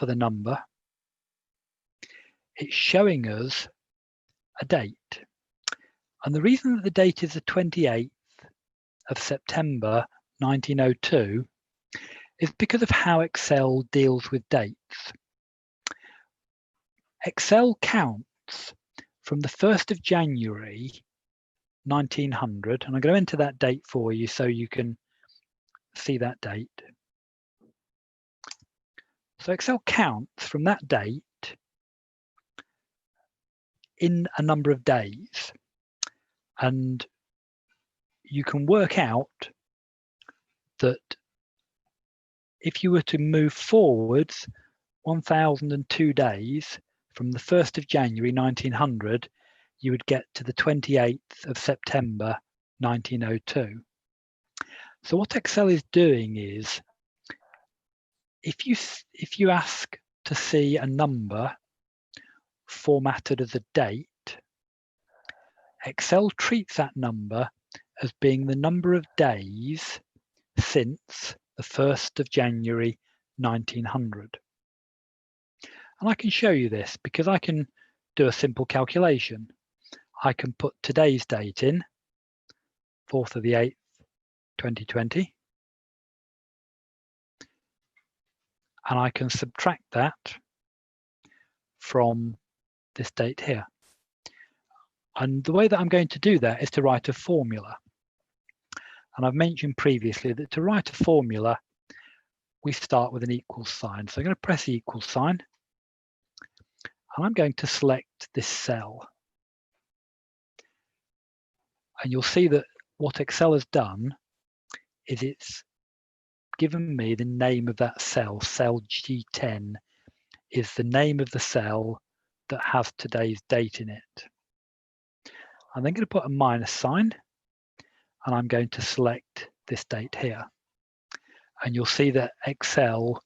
number, it's showing us a date. And the reason that the date is the 28th of September 1902 is because of how Excel deals with dates. Excel counts from the 1st of January 1900, and I'm going to enter that date for you so you can see that date. So Excel counts from that date in a number of days, and you can work out that if you were to move forwards 1002 days from the 1st of January 1900, you would get to the 28th of September 1902. So what Excel is doing is, if you ask to see a number formatted as a date, Excel treats that number as being the number of days since the 1st of January 1900. And I can show you this because I can do a simple calculation. I can put today's date in, 4th of the 8th, 2020, and I can subtract that from this date here. And the way that I'm going to do that is to write a formula. And I've mentioned previously that to write a formula, we start with an equal sign. So I'm going to press the equal sign, and I'm going to select this cell. And you'll see that what Excel has done is it's given me the name of that cell. Cell G10 is the name of the cell that has today's date in it. I'm then going to put a minus sign, and I'm going to select this date here. And you'll see that Excel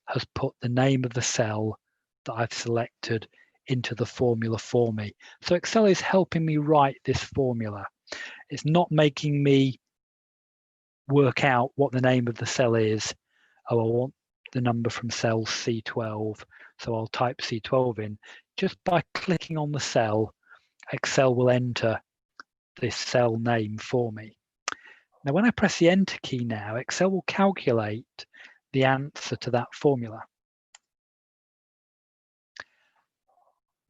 has put the name of the cell that I've selected into the formula for me. So Excel is helping me write this formula. It's not making me work out what the name of the cell is. Oh, I want the number from cell C12, so I'll type C12 in. Just by clicking on the cell, Excel will enter this cell name for me. Now, when I press the Enter key now, Excel will calculate the answer to that formula.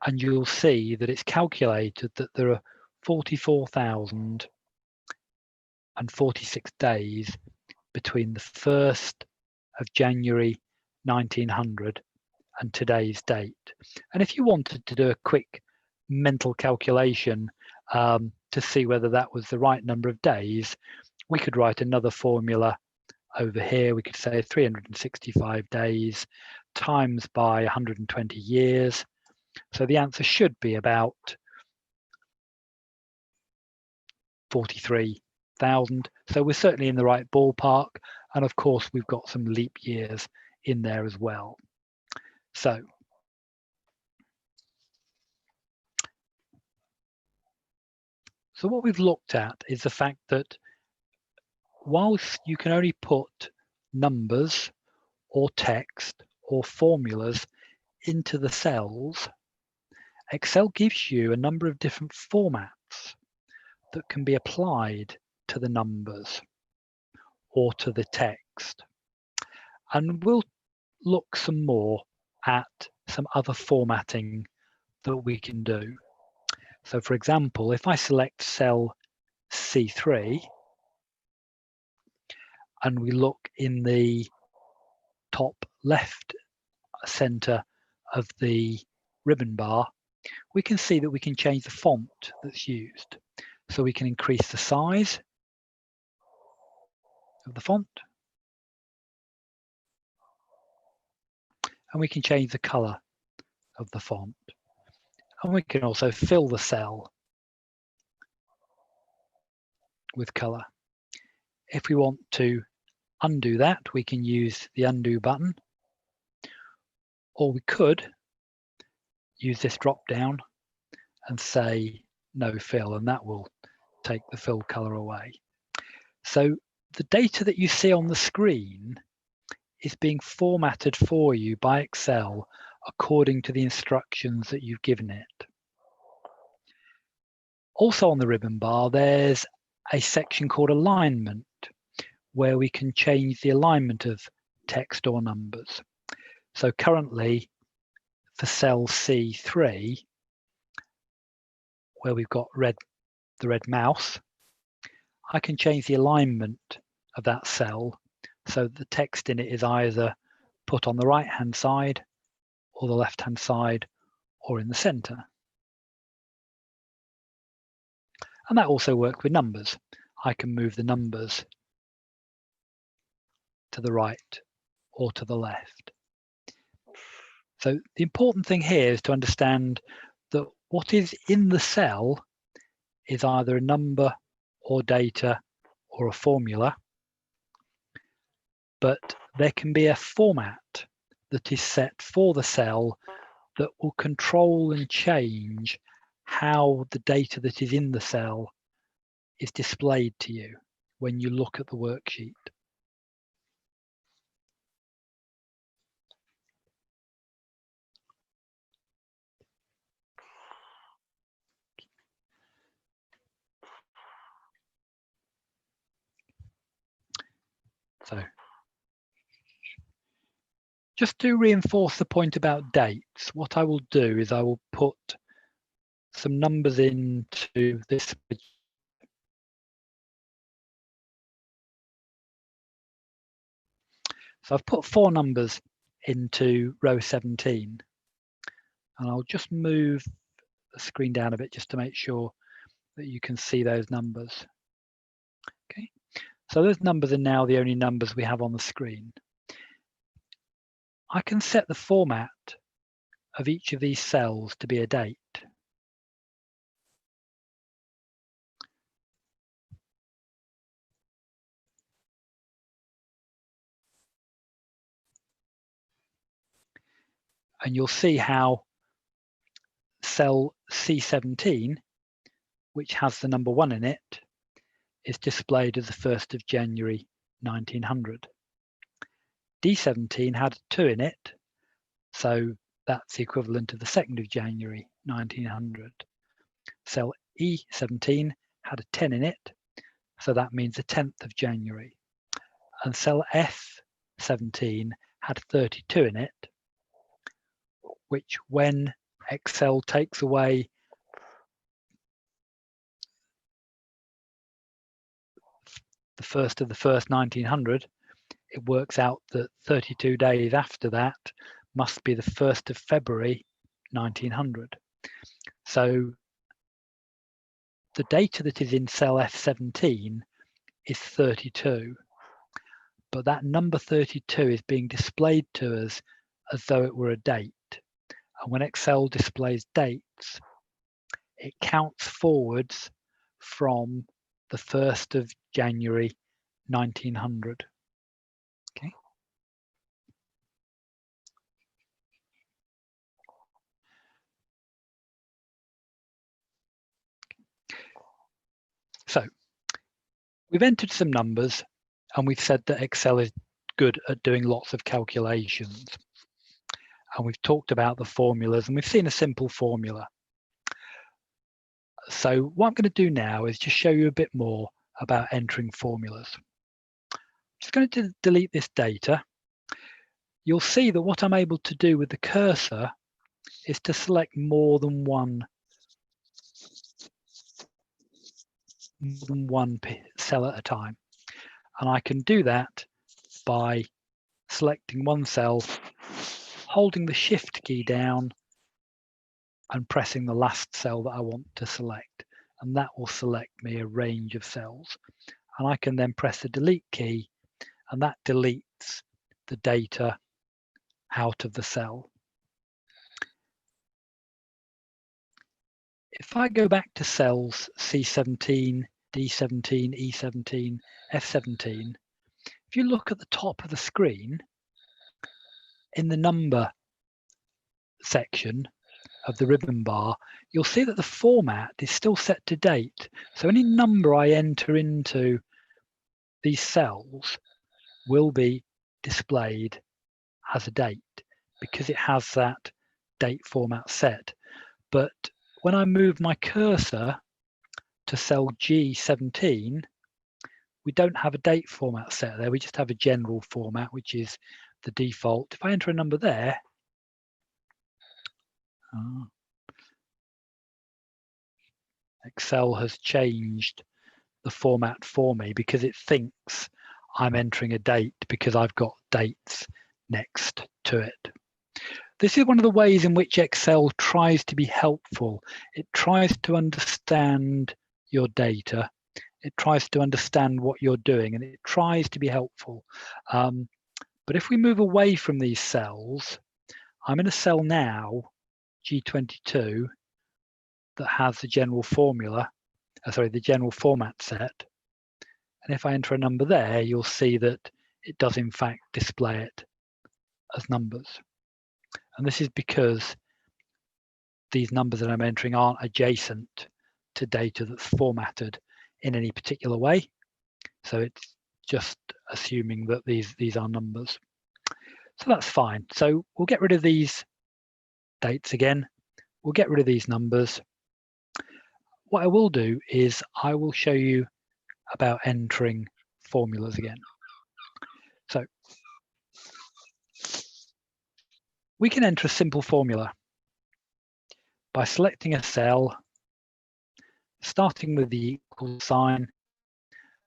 And you'll see that it's calculated that there are 44,046 days between the 1st of January 1900 and today's date. And if you wanted to do a quick mental calculation to see whether that was the right number of days, we could write another formula over here. We could say 365 days times by 120 years. So the answer should be about 43,000. So we're certainly in the right ballpark. And of course, we've got some leap years in there as well. So what we've looked at is the fact that whilst you can only put numbers or text or formulas into the cells, Excel gives you a number of different formats that can be applied to the numbers or to the text. And we'll look some more at some other formatting that we can do. So for example, if I select cell C3 and we look in the top left center of the ribbon bar, we can see that we can change the font that's used. So we can increase the size of the font, and we can change the color of the font. And we can also fill the cell with color. If we want to undo that, we can use the undo button, or we could use this drop down and say no fill, and that will take the fill color away. So the data that you see on the screen is being formatted for you by Excel according to the instructions that you've given it. Also on the ribbon bar, there's a section called alignment, where we can change the alignment of text or numbers. So currently for cell C3, where we've got the red mouse, I can change the alignment of that cell so that the text in it is either put on the right-hand side or the left-hand side or in the center. And that also works with numbers. I can move the numbers to the right or to the left. So the important thing here is to understand that what is in the cell is either a number or data or a formula, but there can be a format that is set for the cell that will control and change how the data that is in the cell is displayed to you when you look at the worksheet. So just to reinforce the point about dates, what I will do is I will put some numbers into this. So I've put 4 numbers into row 17, and I'll just move the screen down a bit just to make sure that you can see those numbers. Okay, so those numbers are now the only numbers we have on the screen. I can set the format of each of these cells to be a date. And you'll see how cell C17, which has the number 1 in it, is displayed as the 1st of January 1900. D17 had 2 in it, so that's the equivalent of the 2nd of January 1900. Cell E17 had a 10 in it, so that means the 10th of January. And cell F17 had 32 in it, which when Excel takes away the 1st of the 1st, 1900, it works out that 32 days after that must be the 1st of February 1900. So the data that is in cell F17 is 32, but that number 32 is being displayed to us as though it were a date. And when Excel displays dates, it counts forwards from the 1st of January 1900. Okay. So we've entered some numbers and we've said that Excel is good at doing lots of calculations. And we've talked about the formulas and we've seen a simple formula. So what I'm going to do now is just show you a bit more about entering formulas. I'm just going to delete this data. You'll see that what I'm able to do with the cursor is to select more than one than one cell at a time. And I can do that by selecting one cell, holding the Shift key down and pressing the last cell that I want to select. And that will select me a range of cells. And I can then press the Delete key, and that deletes the data out of the cell. If I go back to cells C17, D17, E17, F17, if you look at the top of the screen, in the number section of the ribbon bar, you'll see that the format is still set to date. So any number I enter into these cells will be displayed as a date because it has that date format set. But when I move my cursor to cell G17, we don't have a date format set there. We just have a general format, which is the default. If I enter a number there, Excel has changed the format for me because it thinks I'm entering a date because I've got dates next to it. This is one of the ways in which Excel tries to be helpful. It tries to understand your data. It tries to understand what you're doing, and it tries to be helpful. But if we move away from these cells, I'm in a cell now, G22, that has the general formula, the general format set. And if I enter a number there, you'll see that it does in fact display it as numbers. And this is because these numbers that I'm entering aren't adjacent to data that's formatted in any particular way. So it's just assuming that these are numbers. So that's fine. So we'll get rid of these dates again. We'll get rid of these numbers. What I will do is I will show you about entering formulas again. So we can enter a simple formula by selecting a cell, starting with the equal sign,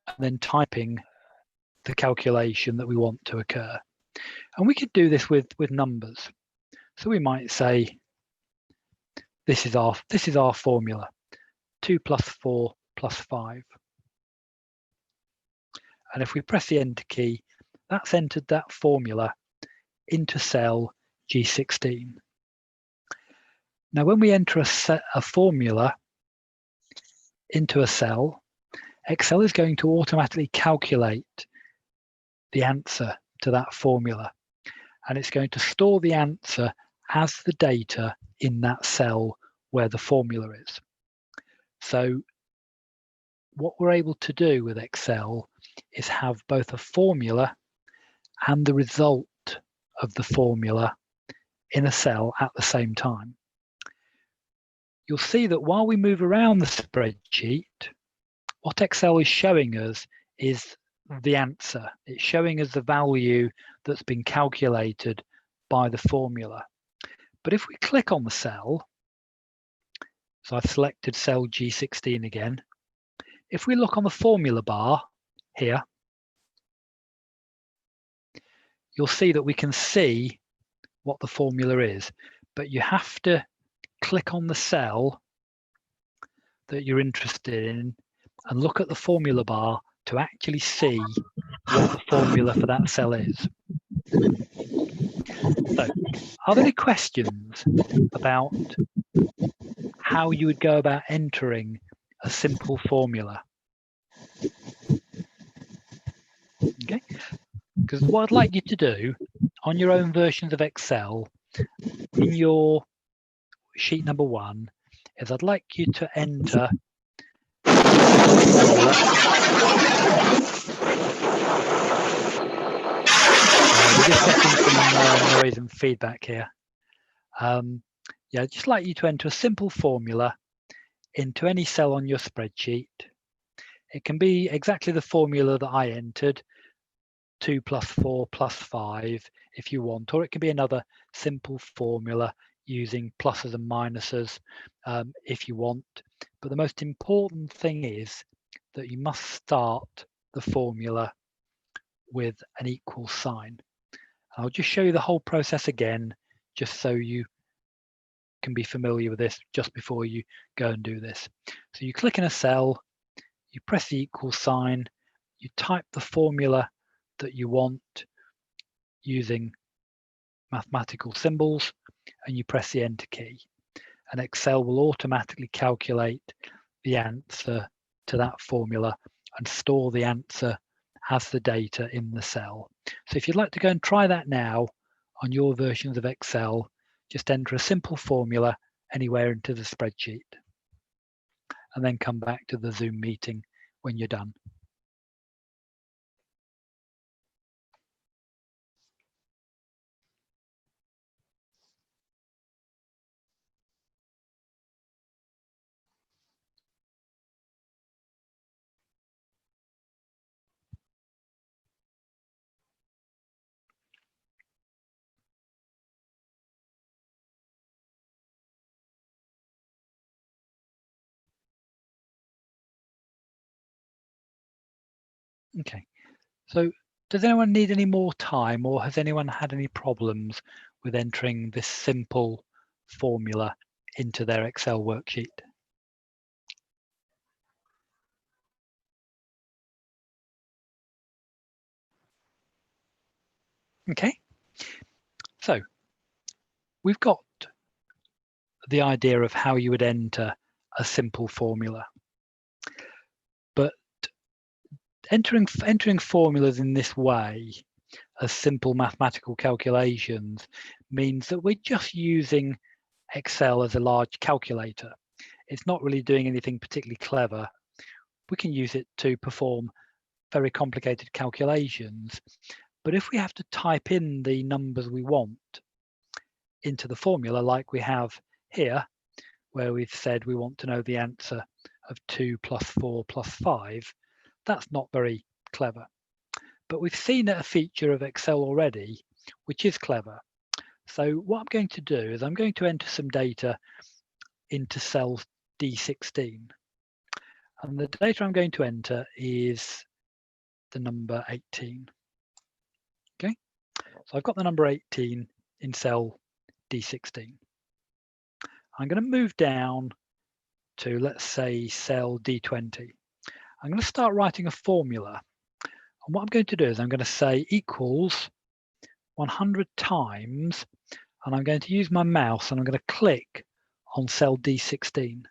and then typing the calculation that we want to occur. And we could do this with numbers. So we might say, this is our formula, 2 + 4 + 5. And if we press the Enter key, that's entered that formula into cell G16. Now, when we enter a formula into a cell, Excel is going to automatically calculate the answer to that formula. And it's going to store the answer as the data in that cell where the formula is. So what we're able to do with Excel is have both a formula and the result of the formula in a cell at the same time. You'll see that while we move around the spreadsheet, what Excel is showing us is the answer. It's showing us the value that's been calculated by the formula. But if we click on the cell, so I've selected cell G16 again, if we look on the formula bar here, you'll see that we can see what the formula is, but you have to click on the cell that you're interested in and look at the formula bar to actually see what the formula for that cell is. So, are there any questions about how you would go about entering a simple formula? Okay, because what I'd like you to do on your own versions of Excel, in your sheet number 1, is I'd like you to enter we're just getting some noise and feedback here. Yeah, I'd just like you to enter a simple formula into any cell on your spreadsheet. It can be exactly the formula that I entered, 2 + 4 + 5 if you want, or it can be another simple formula using pluses and minuses if you want. But the most important thing is that you must start the formula with an equal sign. I'll just show you the whole process again, just so you can be familiar with this just before you go and do this. So you click in a cell, you press the equal sign, you type the formula that you want using mathematical symbols, and you press the enter key. And Excel will automatically calculate the answer to that formula and store the answer as the data in the cell. So if you'd like to go and try that now on your versions of Excel, just enter a simple formula anywhere into the spreadsheet and then come back to the Zoom meeting when you're done. Okay, so does anyone need any more time, or has anyone had any problems with entering this simple formula into their Excel worksheet? Okay, so we've got the idea of how you would enter a simple formula, but entering formulas in this way as simple mathematical calculations means that we're just using Excel as a large calculator. It's not really doing anything particularly clever. We can use it to perform very complicated calculations, but if we have to type in the numbers we want into the formula, like we have here, where we've said we want to know the answer of 2 plus 4 plus 5, that's not very clever. But we've seen a feature of Excel already, which is clever. So what I'm going to do is I'm going to enter some data into cell D16. And the data I'm going to enter is the number 18. Okay, so I've got the number 18 in cell D16. I'm going to move down to, let's say, cell D20. I'm going to start writing a formula. And what I'm going to do is I'm going to say equals 100 times, and I'm going to use my mouse and I'm going to click on cell D16.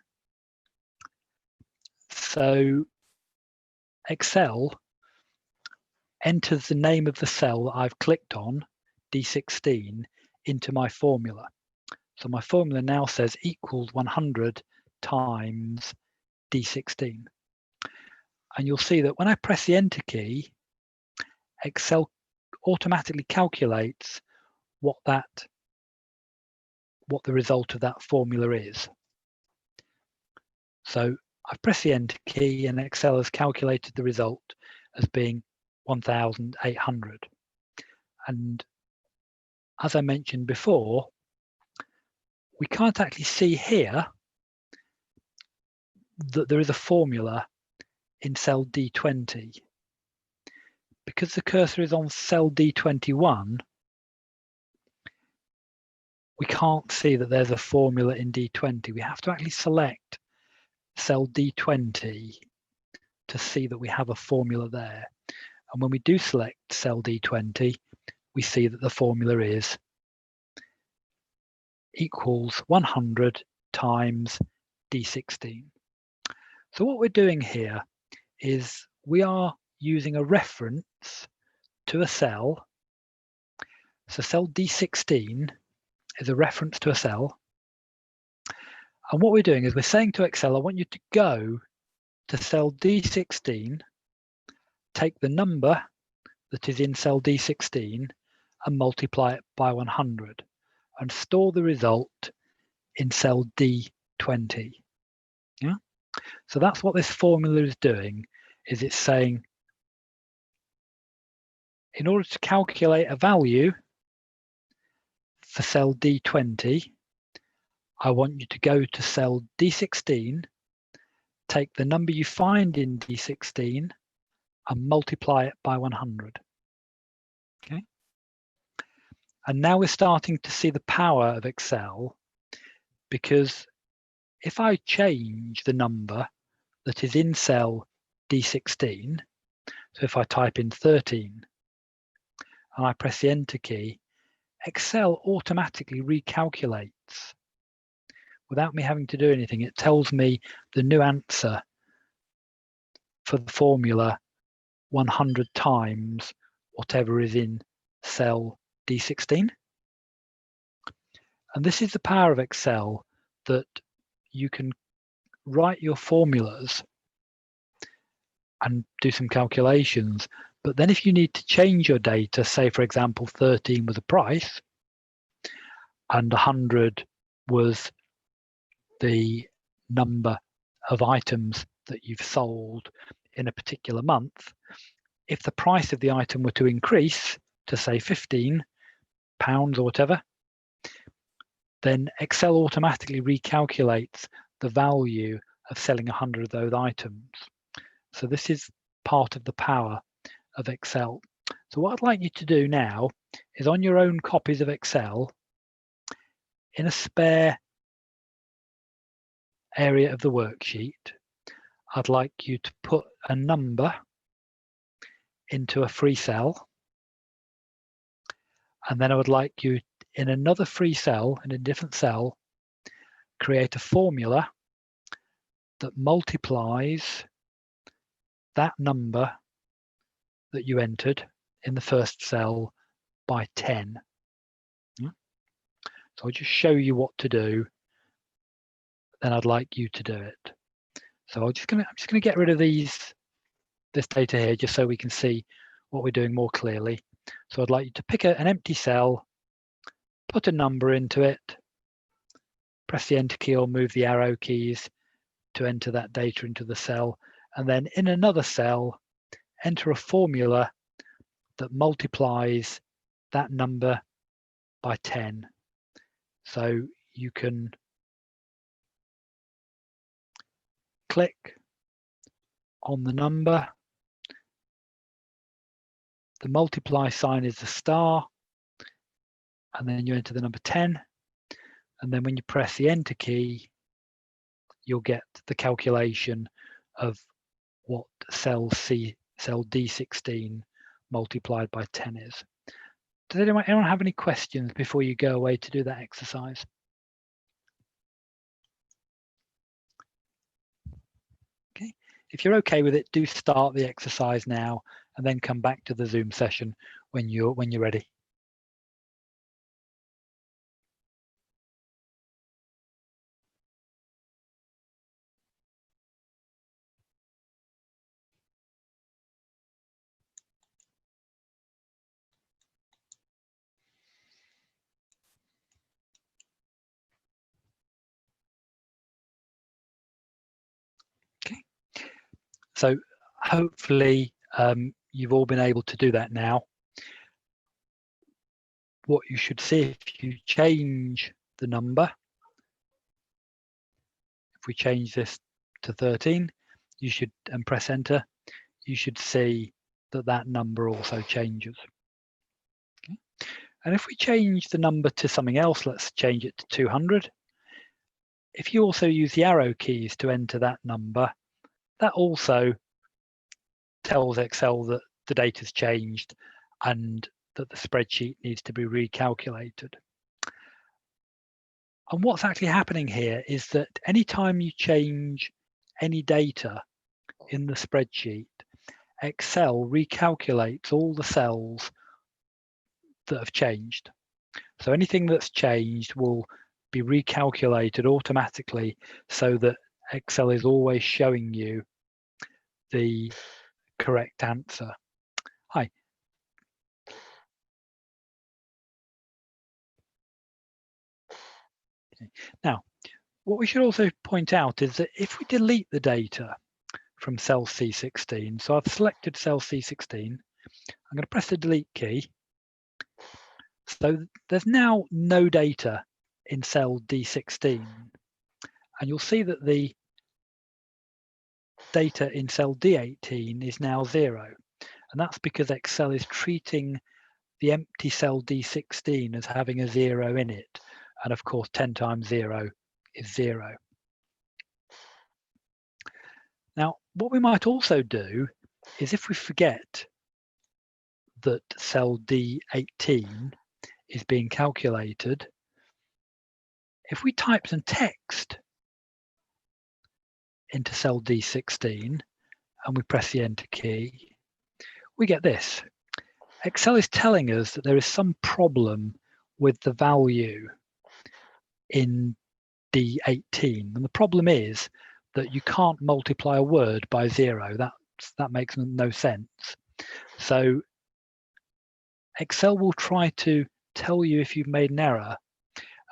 So Excel enters the name of the cell that I've clicked on, D16, into my formula. So my formula now says equals 100 times D16. And you'll see that when I press the enter key, Excel automatically calculates what the result of that formula is. So I've pressed the enter key and Excel has calculated the result as being 1,800. And as I mentioned before, we can't actually see here that there is a formula in cell D20. Because the cursor is on cell D21, we can't see that there's a formula in D20. We have to actually select cell D20 to see that we have a formula there. And when we do select cell D20, we see that the formula is equals 100 times D16. So what we're doing here is we are using a reference to a cell. So cell D16 is a reference to a cell. And what we're doing is we're saying to Excel, I want you to go to cell D16, take the number that is in cell D16 and multiply it by 100 and store the result in cell D20. Yeah. So that's what this formula is doing, is it's saying, in order to calculate a value for cell D20, I want you to go to cell D16, take the number you find in D16 and multiply it by 100. Okay. And now we're starting to see the power of Excel, because if I change the number that is in cell D16, so if I type in 13 and I press the Enter key, Excel automatically recalculates without me having to do anything. It tells me the new answer for the formula 100 times whatever is in cell D16. And this is the power of Excel, that you can write your formulas and do some calculations, but then if you need to change your data, say for example 13 was a price and 100 was the number of items that you've sold in a particular month, if the price of the item were to increase to say £15 or whatever, then Excel automatically recalculates the value of selling 100 of those items. So this is part of the power of Excel. So what I'd like you to do now is, on your own copies of Excel, in a spare area of the worksheet, I'd like you to put a number into a free cell. And then I would like you, in another free cell, in a different cell, create a formula that multiplies that number that you entered in the first cell by 10. So I'll just show you what to do, then I'd like you to do it. So I'm just gonna get rid of this data here, just so we can see what we're doing more clearly. So I'd like you to pick an empty cell, put a number into it, press the Enter key or move the arrow keys to enter that data into the cell, and then in another cell, enter a formula that multiplies that number by 10. So you can click on the number, the multiply sign is the star, and then you enter the number 10, and then when you press the Enter key, you'll get the calculation of what cell D16 multiplied by 10 is. Does anyone have any questions before you go away to do that exercise? Okay, if you're okay with it, do start the exercise now and then come back to the Zoom session when you're ready. So hopefully you've all been able to do that now. What you should see, if you change the number, if we change this to 13, you should, and press Enter, you should see that that number also changes. Okay. And if we change the number to something else, let's change it to 200. If you also use the arrow keys to enter that number, that also tells Excel that the data's changed and that the spreadsheet needs to be recalculated. And what's actually happening here is that anytime you change any data in the spreadsheet, Excel recalculates all the cells that have changed. So anything that's changed will be recalculated automatically, so that Excel is always showing you the correct answer. Hi. Okay. Now, what we should also point out is that if we delete the data from cell C16, so I've selected cell C16, I'm going to press the delete key. So there's now no data in cell D16, and you'll see that the data in cell D18 is now 0. And that's because Excel is treating the empty cell D16 as having a 0 in it. And of course, 10 times 0 is 0. Now, what we might also do is, if we forget that cell D18 is being calculated, if we type some text into cell D16 and we press the Enter key, we get this. Excel is telling us that there is some problem with the value in D18. And the problem is that you can't multiply a word by 0. That makes no sense. So Excel will try to tell you if you've made an error,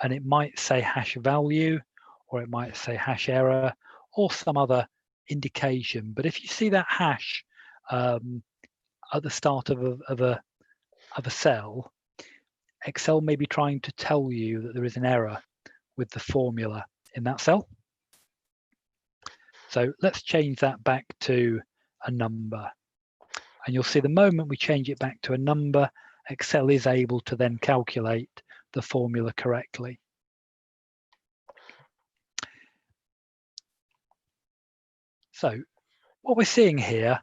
and it might say hash value, or it might say hash error, or some other indication. But if you see that hash at the start of a cell, Excel may be trying to tell you that there is an error with the formula in that cell. So let's change that back to a number. And you'll see the moment we change it back to a number, Excel is able to then calculate the formula correctly. So what we're seeing here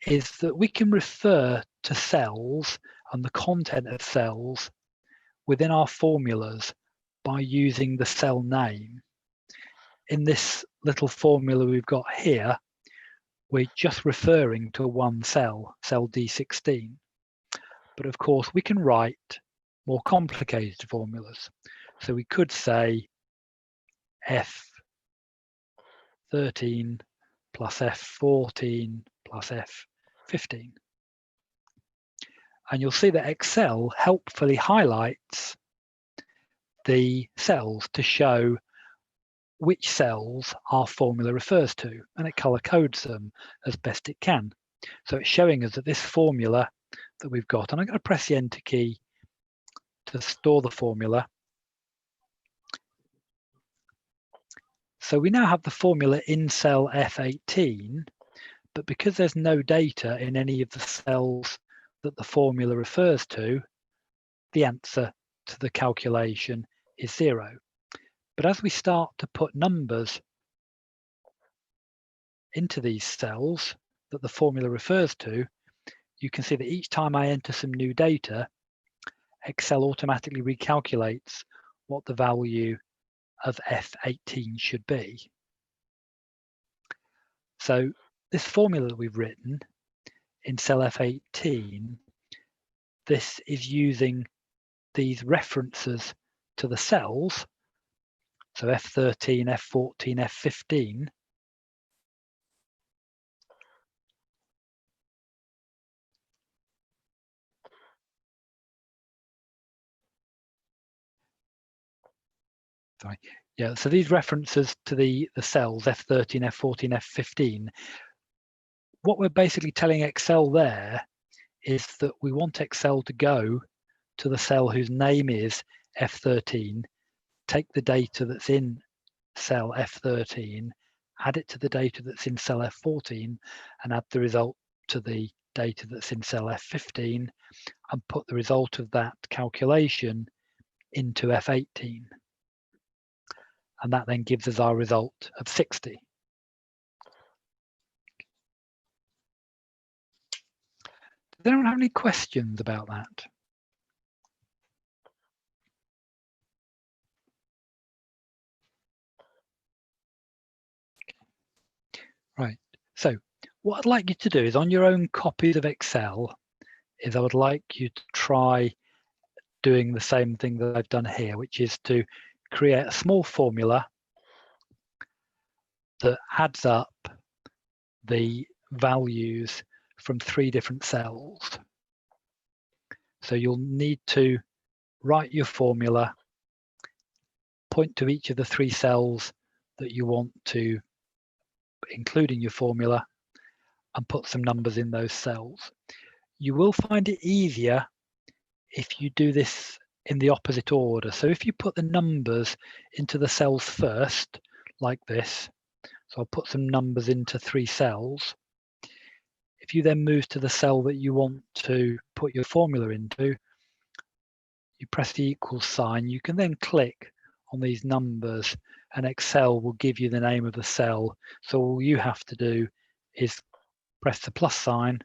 is that we can refer to cells and the content of cells within our formulas by using the cell name. In this little formula we've got here, we're just referring to one cell, cell D16. But of course, we can write more complicated formulas. So we could say F13 plus F14 plus F15. And you'll see that Excel helpfully highlights the cells to show which cells our formula refers to, and it color codes them as best it can. So it's showing us that this formula that we've got, and I'm going to press the Enter key to store the formula. So we now have the formula in cell F18, but because there's no data in any of the cells that the formula refers to, the answer to the calculation is 0. But as we start to put numbers into these cells that the formula refers to, you can see that each time I enter some new data, Excel automatically recalculates what the value of F18 should be. So this formula that we've written in cell F18, this is using these references to the cells, so F13, F14, F15, sorry. Yeah, so these references to the cells, F13, F14, F15, what we're basically telling Excel there is that we want Excel to go to the cell whose name is F13, take the data that's in cell F13, add it to the data that's in cell F14, and add the result to the data that's in cell F15, and put the result of that calculation into F18. And that then gives us our result of 60. Does anyone have any questions about that? Right, so what I'd like you to do is, on your own copies of Excel, is I would like you to try doing the same thing that I've done here, which is to create a small formula that adds up the values from 3 different cells. So you'll need to write your formula, point to each of the 3 cells that you want to include in your formula, and put some numbers in those cells. You will find it easier if you do this in the opposite order. So if you put the numbers into the cells first, like this, So I'll put some numbers into 3 cells. If you then move to the cell that you want to put your formula into, you press the equal sign. You can then click on these numbers and Excel will give you the name of the cell. So all you have to do is press the plus sign,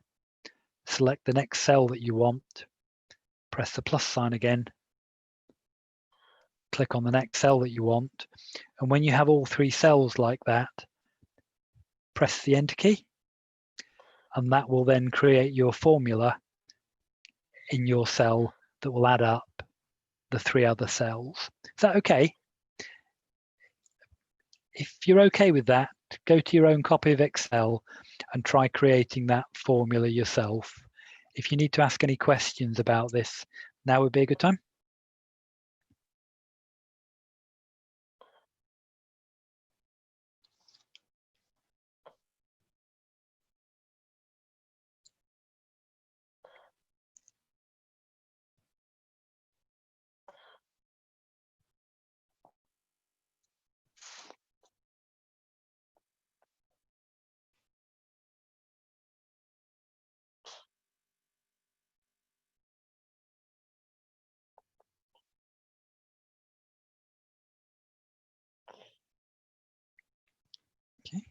select the next cell that you want, press the plus sign again, click on the next cell that you want. And when you have all 3 cells like that, press the enter key, and that will then create your formula in your cell that will add up the 3 other cells. Is that okay? If you're okay with that, go to your own copy of Excel and try creating that formula yourself. If you need to ask any questions about this, now would be a good time. Okay.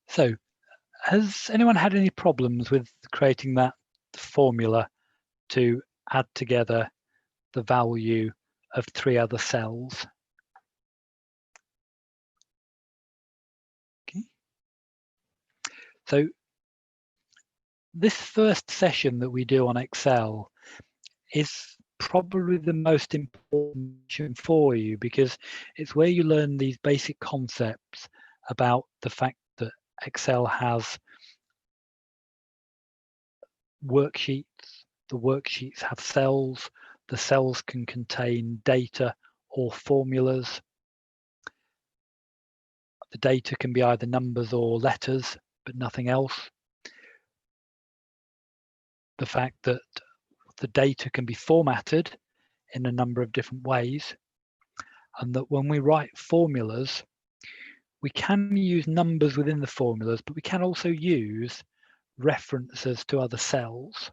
So, has anyone had any problems with creating that formula to add together the value of 3 other cells? Okay. So this first session that we do on Excel is probably the most important session for you, because it's where you learn these basic concepts about the fact that Excel has worksheets. The worksheets have cells. The cells can contain data or formulas. The data can be either numbers or letters, but nothing else. The fact that the data can be formatted in a number of different ways, and that when we write formulas, we can use numbers within the formulas, but we can also use references to other cells.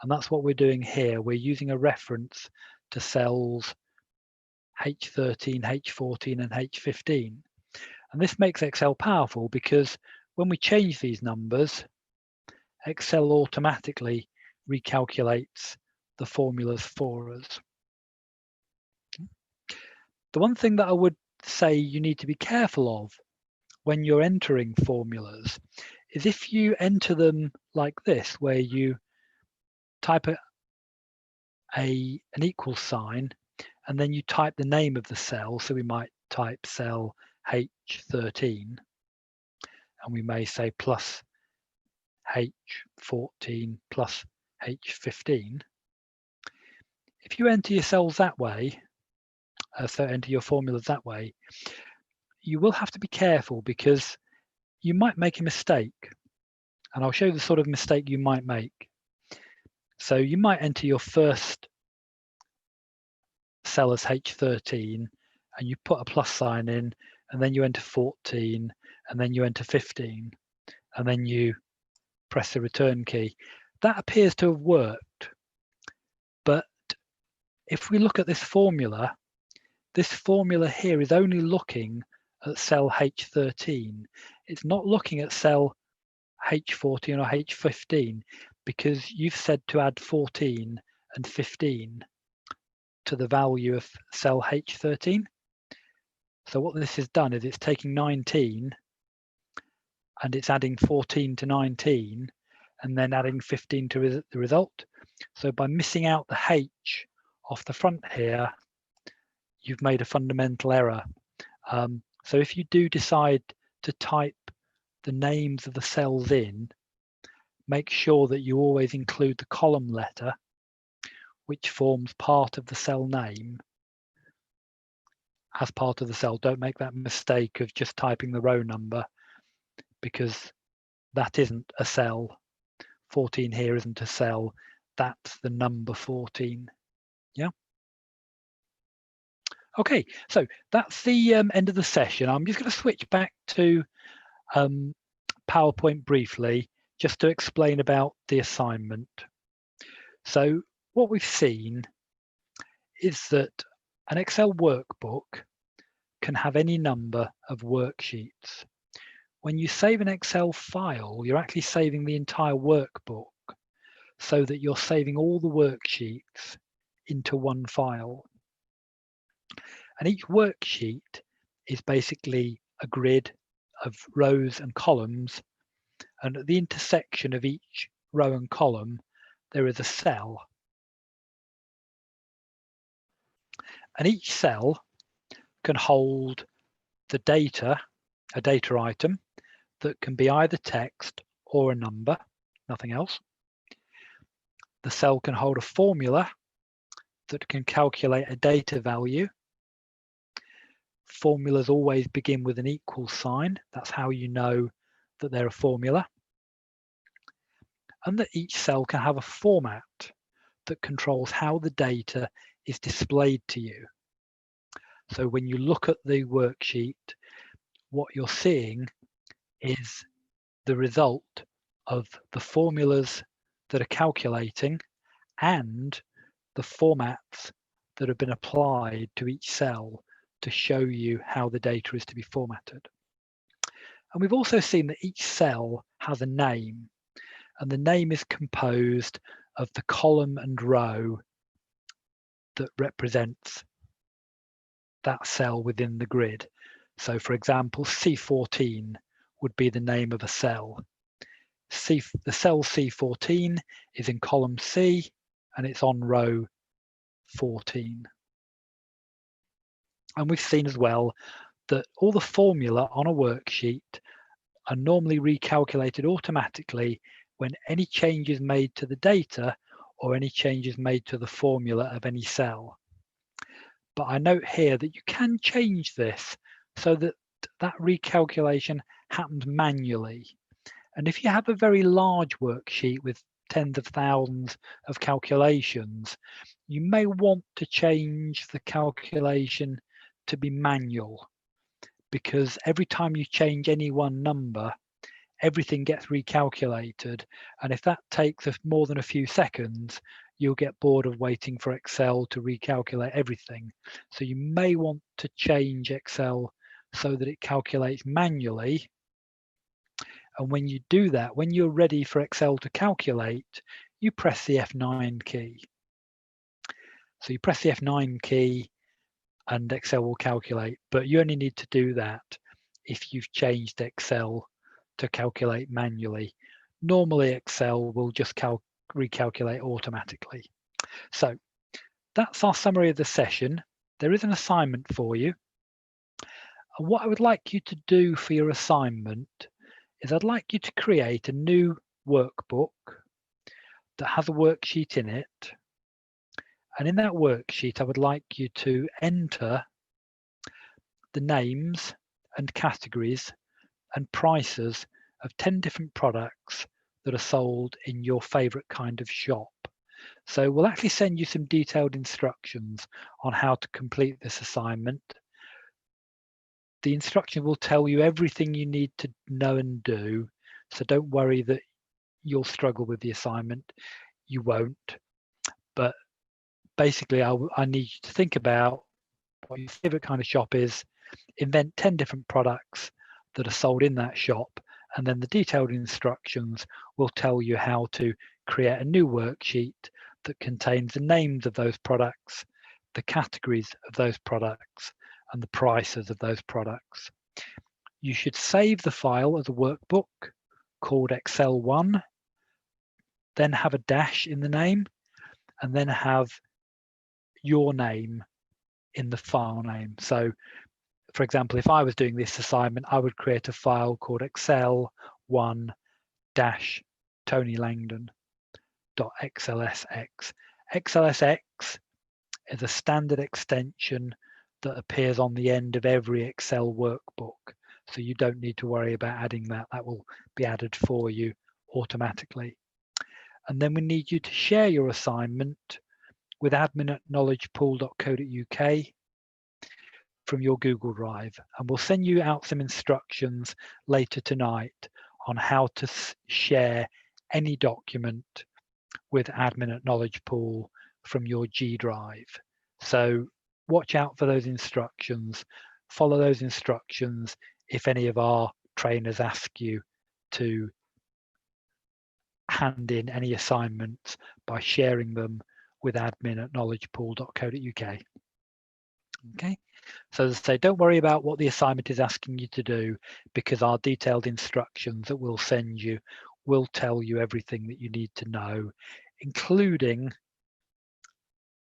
And that's what we're doing here. We're using a reference to cells H13, H14, and H15. And this makes Excel powerful because when we change these numbers, Excel automatically recalculates the formulas for us. The one thing that I would say you need to be careful of when you're entering formulas is if you enter them like this, where you type an equal sign and then you type the name of the cell. So we might type cell H13 and we may say plus H14 plus H15. If you enter your cells that way, so enter your formulas that way, you will have to be careful because you might make a mistake. And I'll show you the sort of mistake you might make. So you might enter your first cell as H13 and you put a plus sign in, and then you enter 14, and then you enter 15, and then you press the return key. That appears to have worked. But if we look at this formula here is only looking at cell H13. It's not looking at cell H14 or H15 because you've said to add 14 and 15 to the value of cell H13. So what this has done is it's taking 19 and it's adding 14 to 19 and then adding 15 to the result. So by missing out the H off the front here, you've made a fundamental error. So if you do decide to type the names of the cells in, make sure that you always include the column letter, which forms part of the cell name, as part of the cell. Don't make that mistake of just typing the row number, because that isn't a cell. 14 here isn't a cell. that's the number 14. Yeah. Okay, so that's the end of the session. I'm just going to switch back to PowerPoint briefly, just to explain about the assignment. So what we've seen is that an Excel workbook can have any number of worksheets. When you save an Excel file, you're actually saving the entire workbook, so that you're saving all the worksheets into one file. And each worksheet is basically a grid of rows and columns, and at the intersection of each row and column there is a cell. And each cell can hold the data, a data item that can be either text or a number, nothing else. The cell can hold a formula that can calculate a data value. Formulas always begin with an equal sign. That's how you know that they're a formula. And that each cell can have a format that controls how the data is displayed to you. So when you look at the worksheet, what you're seeing is the result of the formulas that are calculating and the formats that have been applied to each cell to show you how the data is to be formatted. And we've also seen that each cell has a name, and the name is composed of the column and row that represents that cell within the grid. So for example, C14 would be the name of a cell. The cell C14 is in column C and it's on row 14. And we've seen as well that all the formula on a worksheet are normally recalculated automatically when any change is made to the data or any changes made to the formula of any cell. But I note here that you can change this so that that recalculation happens manually. And if you have a very large worksheet with tens of thousands of calculations, you may want to change the calculation to be manual, because every time you change any one number, everything gets recalculated. And if that takes more than a few seconds, you'll get bored of waiting for Excel to recalculate everything. So you may want to change Excel so that it calculates manually. And when you do that, when you're ready for Excel to calculate, you press the F9 key. So you press the F9 key and Excel will calculate, but you only need to do that if you've changed Excel to calculate manually. Normally Excel will just recalculate automatically. So that's our summary of the session. There is an assignment for you. And what I would like you to do for your assignment is I'd like you to create a new workbook that has a worksheet in it. And in that worksheet, I would like you to enter the names and categories and prices of 10 different products that are sold in your favorite kind of shop. So we'll actually send you some detailed instructions on how to complete this assignment. The instruction will tell you everything you need to know and do. So don't worry that you'll struggle with the assignment. You won't. But basically, I need you to think about what your favorite kind of shop is, invent 10 different products that are sold in that shop, and then the detailed instructions will tell you how to create a new worksheet that contains the names of those products, the categories of those products, and the prices of those products. You should save the file as a workbook called Excel1, then have a dash in the name, and then have your name in the file name. So for example, if I was doing this assignment, I would create a file called Excel1-TonyLangdon.xlsx. XLSX is a standard extension that appears on the end of every Excel workbook. So you don't need to worry about adding that. That will be added for you automatically. And then we need you to share your assignment with admin@knowledgepool.co.uk from your Google Drive. And we'll send you out some instructions later tonight on how to share any document with admin@knowledgepool from your G Drive. So watch out for those instructions. Follow those instructions if any of our trainers ask you to hand in any assignments by sharing them with admin@knowledgepool.co.uk. Okay, so as I say, don't worry about what the assignment is asking you to do, because our detailed instructions that we'll send you will tell you everything that you need to know, including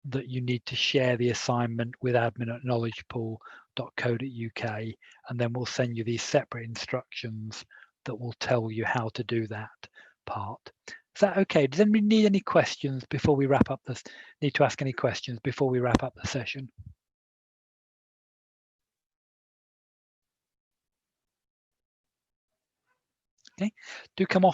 that you need to share the assignment with admin@knowledgepool.co.uk, and then we'll send you these separate instructions that will tell you how to do that part. Is that okay? Does anybody need any questions before we wrap up this? Need to ask any questions before we wrap up the session? Okay, do come off